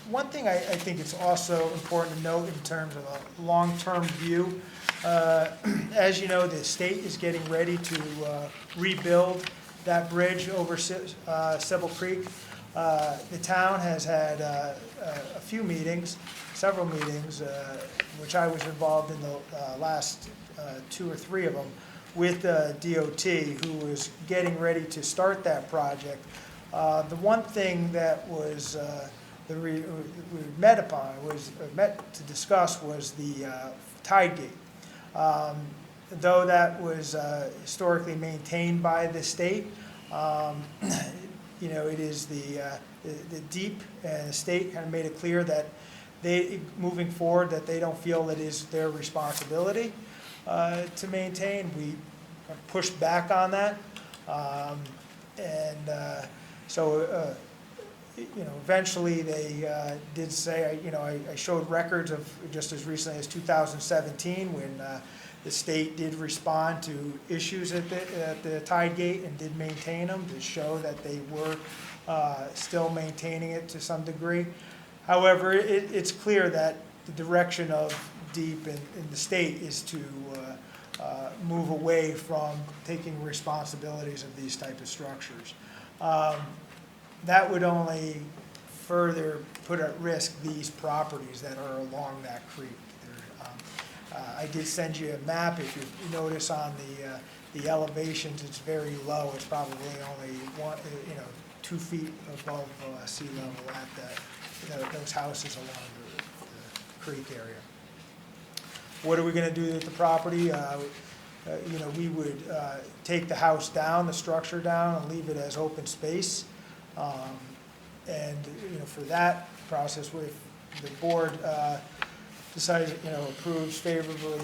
One thing I think it's also important to note in terms of a long-term view, as you know, the state is getting ready to rebuild that bridge over Sybil Creek. The town has had a few meetings, several meetings, which I was involved in the last 2 or 3 of them, with DOT, who was getting ready to start that project. The one thing that was we met to discuss was the tide gate. Though that was historically maintained by the state, it is the deep, and the state kind of made it clear that moving forward, that they don't feel it is their responsibility to maintain. We pushed back on that, so eventually they did say, I showed records of just as recently as 2017 when the state did respond to issues at the tide gate and did maintain them to show that they were still maintaining it to some degree. However, it's clear that the direction of DEEP and the state is to move away from taking responsibilities of these type of structures. That would only further put at risk these properties that are along that creek. I did send you a map. If you notice on the elevations, it's very low. It's probably only 2 feet above sea level at those houses along the creek area. What are we going to do with the property? We would take the house down, the structure down, and leave it as open space. For that process, if the board decides, approves favorably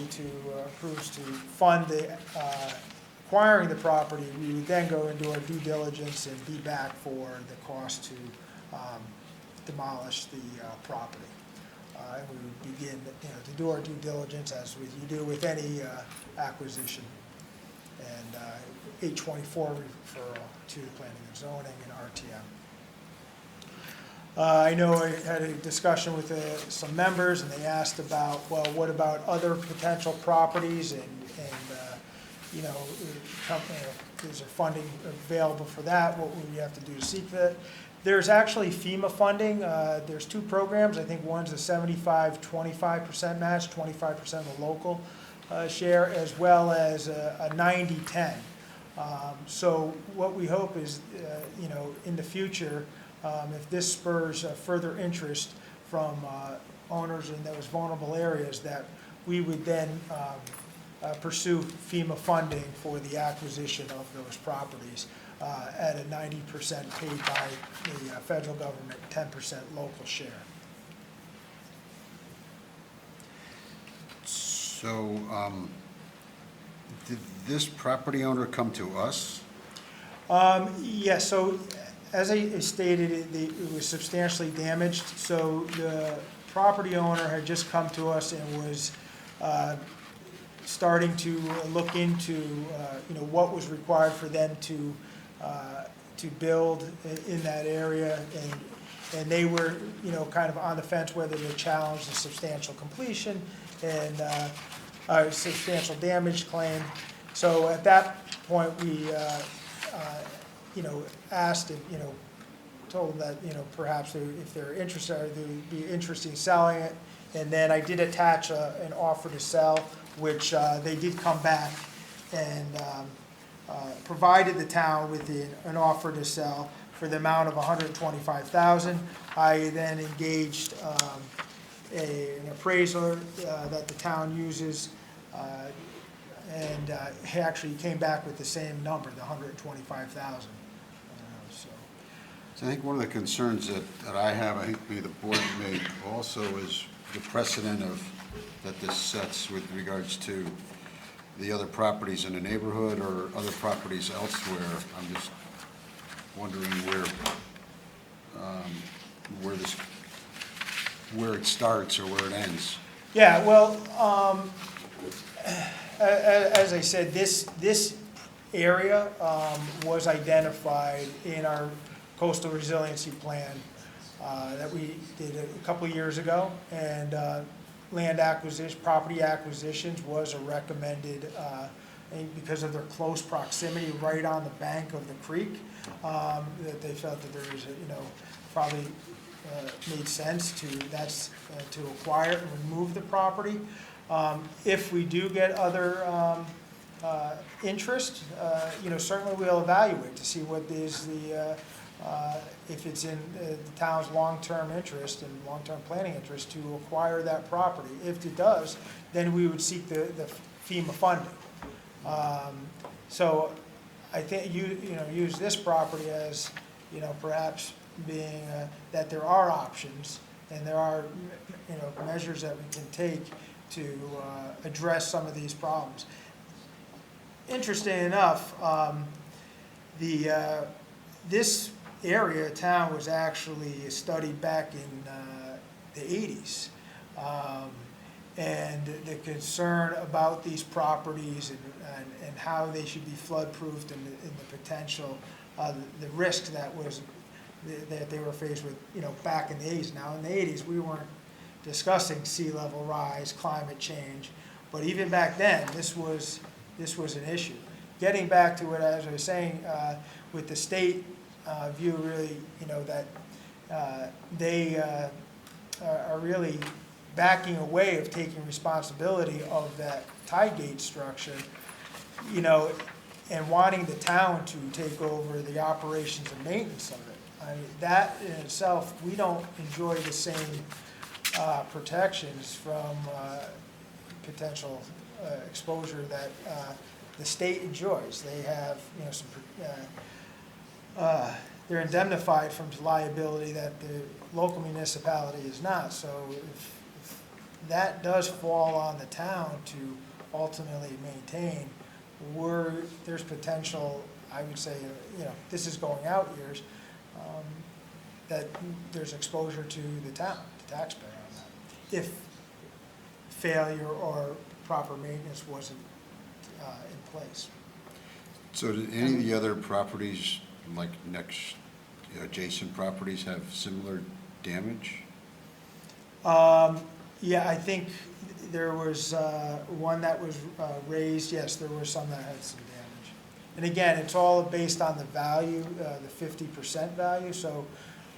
approves to fund the acquiring the property, we would then go into our due diligence and be back for the cost to demolish the property. And we would begin, to do our due diligence as you do with any acquisition. And 824 referral to the planning and zoning and RTM. I know I had a discussion with some members, and they asked about, well, what about other potential properties, and is there funding available for that? What would we have to do to seek that? There's actually FEMA funding. There's 2 programs. I think one's a 75-25% match, 25% of the local share, as well as a 90-10. So what we hope is, in the future, if this spurs further interest from owners in those vulnerable areas, that we would then pursue FEMA funding for the acquisition of those properties. at a 90% paid by the federal government, 10% local share. So, did this property owner come to us? Yes, so as I stated, it was substantially damaged. So the property owner had just come to us and was starting to look into, what was required for them to build in that area. And they were, kind of on the fence whether to challenge the substantial completion and substantial damage claim. So at that point, we, asked if, told them that, perhaps if they're interested, they'd be interested in selling it. And then I did attach an offer to sell, which they did come back and provided the town with an offer to sell for the amount of $125,000. I then engaged an appraiser that the town uses, and he actually came back with the same number, the $125,000. So I think one of the concerns that I have, I think maybe the board may also, is the precedent that this sets with regards to the other properties in the neighborhood or other properties elsewhere. I'm just wondering where it starts or where it ends. Yeah, well, as I said, this area was identified in our coastal resiliency plan that we did a couple of years ago, and land acquisition, property acquisitions was a recommended, because of their close proximity right on the bank of the creek, that they felt that there was, probably made sense to acquire and remove the property. If we do get other interest, certainly we'll evaluate to see what is if it's in the town's long-term interest and long-term planning interest to acquire that property. If it does, then we would seek the FEMA funding. So I think use this property as, perhaps being that there are options and there are, measures that we can take to address some of these problems. Interesting enough, this area of town was actually studied back in the 80s. And the concern about these properties and how they should be flood-proofed and the potential, the risk that they were faced with, back in the 80s. Now, in the 80s, we weren't discussing sea level rise, climate change, but even back then, this was an issue. Getting back to what as I was saying, with the state view, really, that they are really backing away of taking responsibility of that tide gate structure, and wanting the town to take over the operations and maintenance of it. I mean, that in itself, we don't enjoy the same protections from potential exposure that the state enjoys. They have, they're indemnified from liability that the local municipality is not. So if that does fall on the town to ultimately maintain, there's potential, I would say, this is going out years, that there's exposure to the town, the taxpayer on that, if failure or proper maintenance wasn't in place. So did any of the other properties, like next adjacent properties, have similar damage? Yeah, I think there was one that was raised. Yes, there were some that had some damage. And again, it's all based on the value, the 50% value. So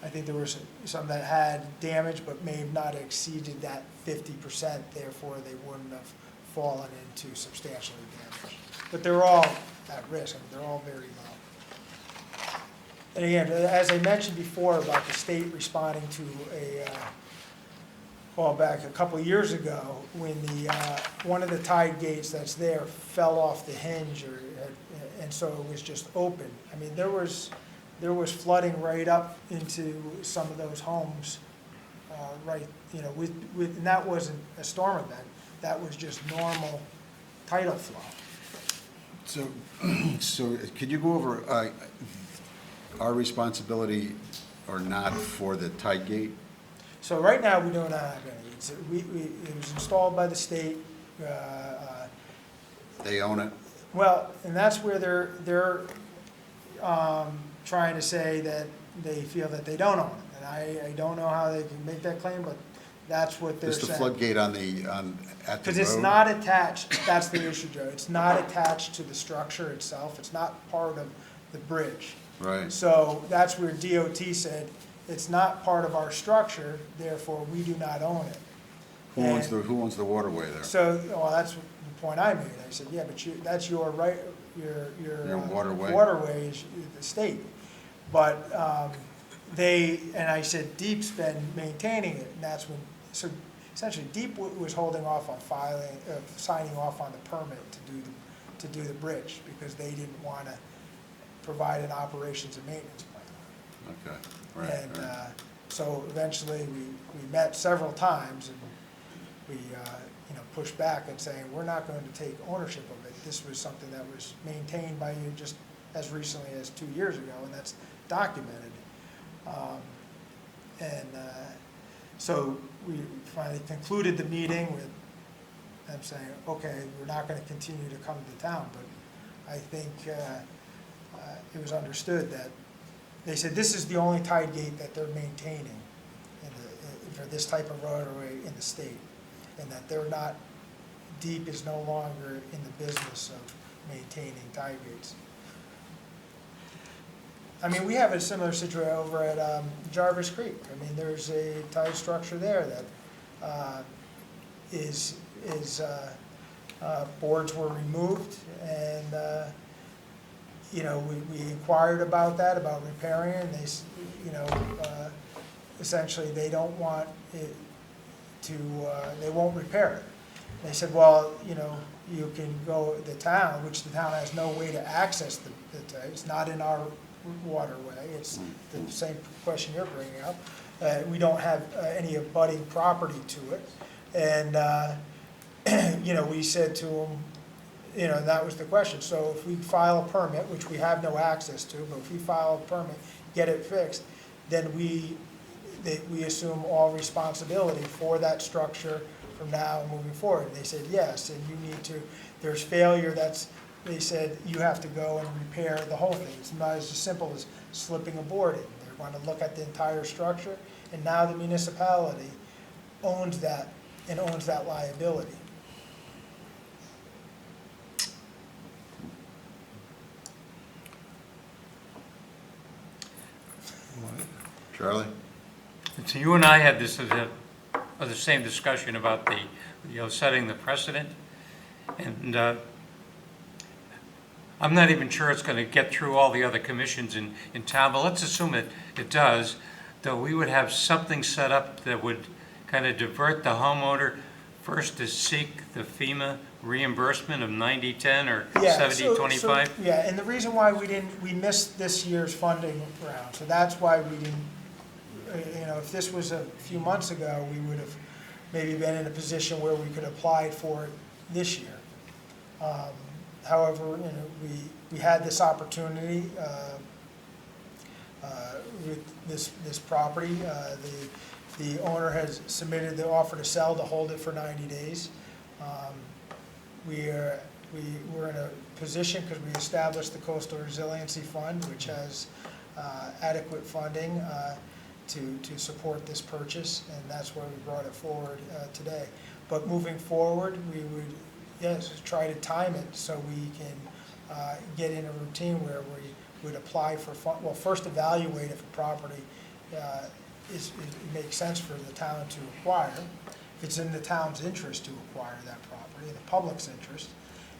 I think there was some that had damage but may have not exceeded that 50%. Therefore, they wouldn't have fallen into substantially damaged. But they're all at risk. I mean, they're all very low. And again, as I mentioned before about the state responding to back a couple of years ago when one of the tide gates that's there fell off the hinge and and so it was just open. I mean, there was flooding right up into some of those homes, right, you know, and that wasn't a storm event, that was just normal tidal flow. So could you go over our responsibility or not for the tide gate? So right now, we don't have any. It was installed by the state. They own it? Well, and that's where they're trying to say that they feel that they don't own it. And I don't know how they can make that claim, but that's what they're Is saying. the floodgate at the road? Because it's not attached, that's the issue, Joe. It's not attached to the structure itself. It's not part of the bridge. Right. So that's where DOT said, it's not part of our structure, therefore we do not own it. Who owns the waterway there? So, well, that's the point I made. I said, yeah, but that's your right, your waterway. Waterway is the state. But and I said, Deep's been maintaining it, and that's when, so essentially Deep was holding off on signing off on the permit to do the bridge, because they didn't want to provide an operations and maintenance plan. Okay, right. And right. so eventually we met several times, and we pushed back and saying, we're not going to take ownership of it. This was something that was maintained by you just as recently as 2 years ago, and that's documented. So we finally concluded the meeting with them saying, okay, we're not going to continue to come to town, but I think it was understood that they said this is the only tide gate that they're maintaining for this type of roadway in the state, and that they're not, Deep is no longer in the business of maintaining tide gates. I mean, we have a similar situation over at Jarvis Creek. I mean, there's a tide structure there that boards were removed, and we inquired about that, about repairing it, and they, essentially they don't want it to, they won't repair it. They said, well, you can go to the town, which the town has no way to access the tide. It's not in our waterway. It's the same question you're bringing up. We don't have any abutting property to it. And, we said to them, that was the question. So if we file a permit, which we have no access to, but if we file a permit, get it fixed, then we assume all responsibility for that structure from now moving forward. And they said, yes, and you need to, there's failure, they said you have to go and repair the whole thing. It's not as simple as slipping a board in. They're going to look at the entire structure, and now the municipality owns that and owns that liability. Charlie? So you and I had the same discussion about setting the precedent, and I'm not even sure it's going to get through all the other commissions in town, but let's assume it does, though we would have something set up that would kind of divert the homeowner first to seek the FEMA reimbursement of 90/10 or 70/25. Yeah, and the reason why we missed this year's funding round, so that's why we didn't, if this was a few months ago, we would have maybe been in a position where we could apply for it this year. However, we had this opportunity with this property. The owner has submitted the offer to sell, to hold it for 90 days. We're in a position, because we established the Coastal Resiliency Fund, which has adequate funding to support this purchase, and that's why we brought it forward today. But moving forward, we would, try to time it so we can get in a routine where we would apply for first evaluate if a property it makes sense for the town to acquire, if it's in the town's interest to acquire that property, in the public's interest,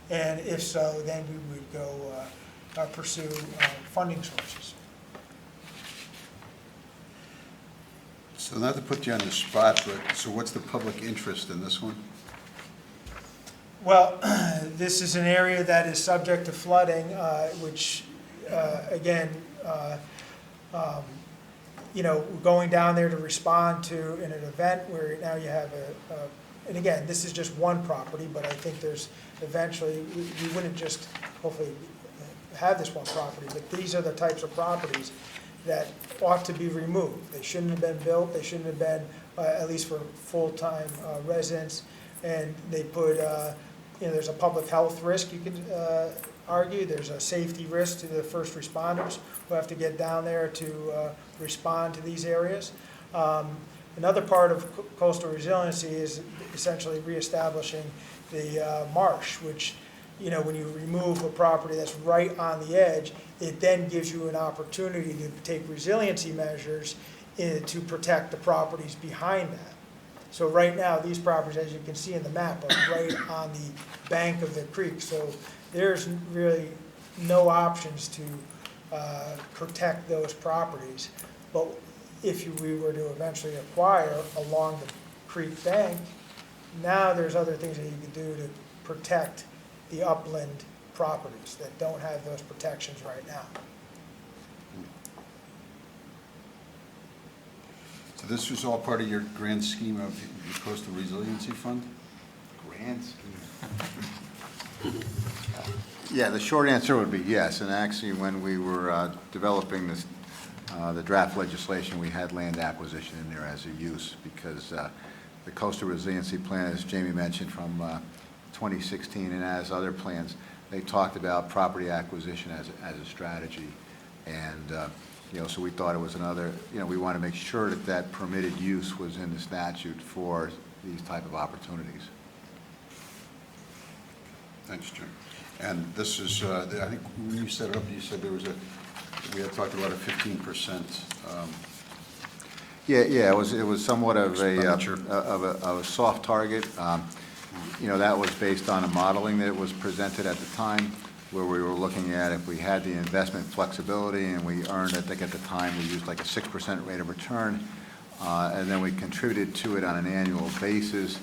and if so, then we would go pursue funding sources. So not to put you on the spot, but so what's the public interest in this one? Well, this is an area that is subject to flooding, which, again, going down there to respond to in an event where now you have and again, this is just one property, but I think there's eventually, we wouldn't just hopefully have this one property, but these are the types of properties that ought to be removed. They shouldn't have been built, they shouldn't have been, at least for full-time residents, and they put, there's a public health risk, you could argue, there's a safety risk to the first responders who have to get down there to respond to these areas. Another part of coastal resiliency is essentially reestablishing the marsh, which, when you remove a property that's right on the edge, it then gives you an opportunity to take resiliency measures to protect the properties behind that. So right now, these properties, as you can see in the map, are right on the bank of the creek. So there's really no options to protect those properties. But if we were to eventually acquire along the creek bank, now there's other things that you could do to protect the upland properties that don't have those protections right now. So this was all part of your grand scheme of the Coastal Resiliency Fund? Grand scheme. Yeah, the short answer would be yes, and actually, when we were developing this, the draft legislation, we had land acquisition in there as a use, because the Coastal Resiliency Plan, as Jamie mentioned, from 2016, and as other plans, they talked about property acquisition as a strategy. And, so we thought it was another, we want to make sure that that permitted use was in the statute for these type of opportunities. Thanks, Jim. And this is, I think when you set it up, you said we had talked about a 15%. Yeah, it was somewhat of Expenditure. a soft target. That was based on a modeling that was presented at the time, where we were looking at if we had the investment flexibility, and we earned, I think at the time, we used like a 6% rate of return, and then we contributed to it on an annual basis,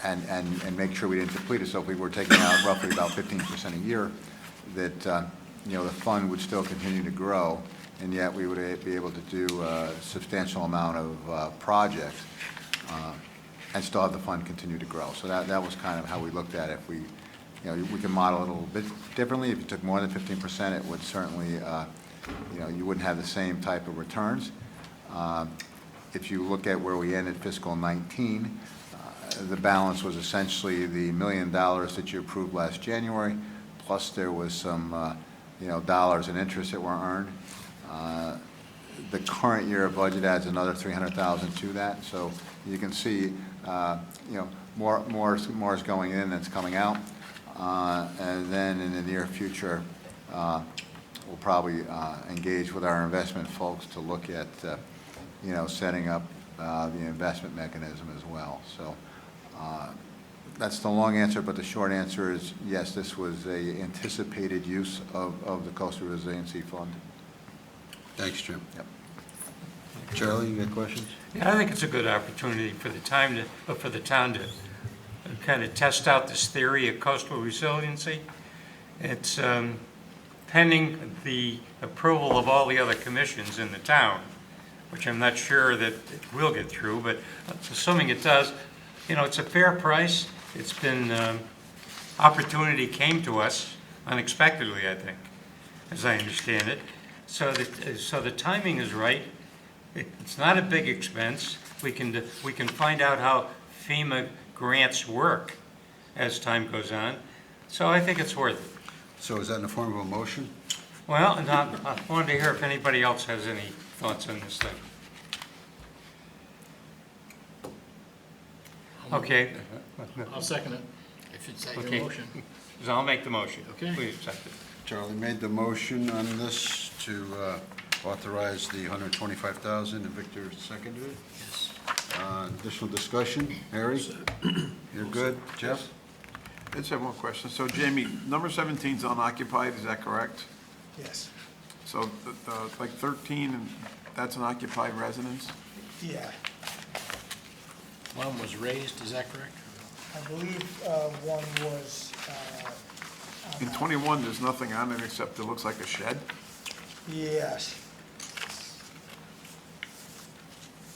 and make sure we didn't deplete it. So if we were taking out roughly about 15% a year, that, the fund would still continue to grow, and yet we would be able to do a substantial amount of projects and still have the fund continue to grow. So that was kind of how we looked at it. If we, we can model it a little bit differently. If you took more than 15%, it would certainly, you wouldn't have the same type of returns. If you look at where we ended fiscal 19, the balance was essentially the $1 million that you approved last January, plus there was some, dollars in interest that were earned. The current year budget adds another $300,000 to that, so you can see, more is going in than it's coming out, and then in the near future, we'll probably engage with our investment folks to look at, setting up the investment mechanism as well. So that's the long answer, but the short answer is yes, this was a anticipated use of the Coastal Resiliency Fund. Thanks, Jim. Yep. Charlie, you got questions? Yeah, I think it's a good opportunity for the town to kind of test out this theory of coastal resiliency. It's pending the approval of all the other commissions in the town, which I'm not sure that it will get through, but assuming it does, it's a fair price. It's been, opportunity came to us unexpectedly, I think, as I understand it. So the timing is right. It's not a big expense. We can find out how FEMA grants work as time goes on. So I think it's worth it. So is that in the form of a motion? Well, and I wanted to hear if anybody else has any thoughts on this thing. Okay. I'll second it, if it's at Okay. your motion. So I'll make the motion. Okay. Please accept it. Charlie made the motion on this to authorize the $125,000, and Victor seconded it. Yes. Additional discussion? Harry? You're good? Jeff? I just have one question. So Jamie, number 17 is unoccupied, is that correct? Yes. So like 13, and that's an occupied residence? Yeah. One was raised, is that correct? I believe one was, In 21, there's nothing on it except it looks like a shed? yes.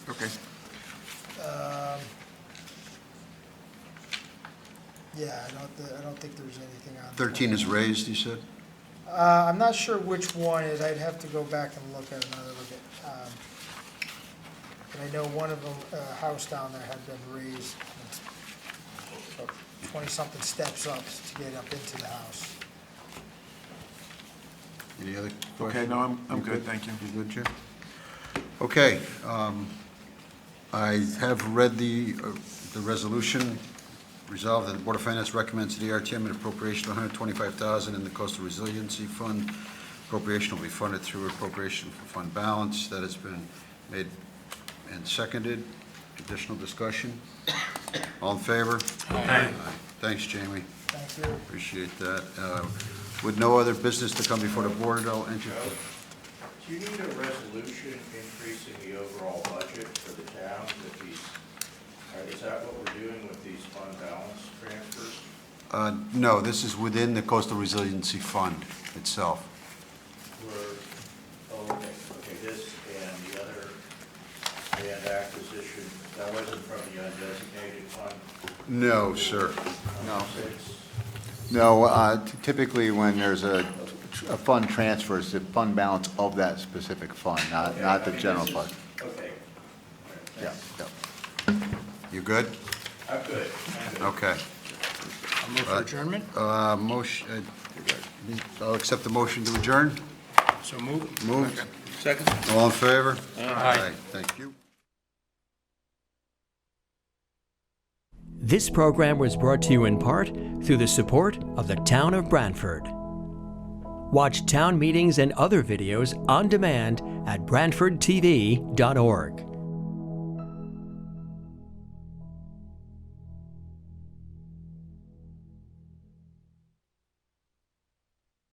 Okay. Yeah, I don't think there's anything on. 13 is raised, you said? I'm not sure which one is, I'd have to go back and look at another look at. But I know one of them, a house down there had been raised, 20-something steps up to get up into the house. Any other questions? Okay, no, I'm You good, thank you. You good, Jim? Okay, I have read the resolution. Resolved that the Board of Finance recommends to the RTM an appropriation of $125,000 in the Coastal Resiliency Fund. Appropriation will be funded through appropriation for fund balance. That has been made and seconded. Additional discussion? All in favor? Aye. Thanks, Jamie. Thank you. Appreciate that. With no other business to come before the board, I'll enter. Do you need a resolution increasing the overall budget for the town with these, is that what we're doing with these fund balance transfers? No, this is within the Coastal Resiliency Fund itself. Okay, this and the other land acquisition, that wasn't from the undesignated fund? No, sir. No. No, typically when there's a fund transfer, it's the fund balance of that specific fund, not the general fund. Okay. Yeah, yeah. You good? I'm good. Okay. I'll move for adjournment. Motion, I'll accept the motion to adjourn. So move. Moved. Second? All in favor? Aye. Thank you. This program was brought to you in part through the support of the Town of Brantford. Watch town meetings and other videos on demand at BrantfordTV.org.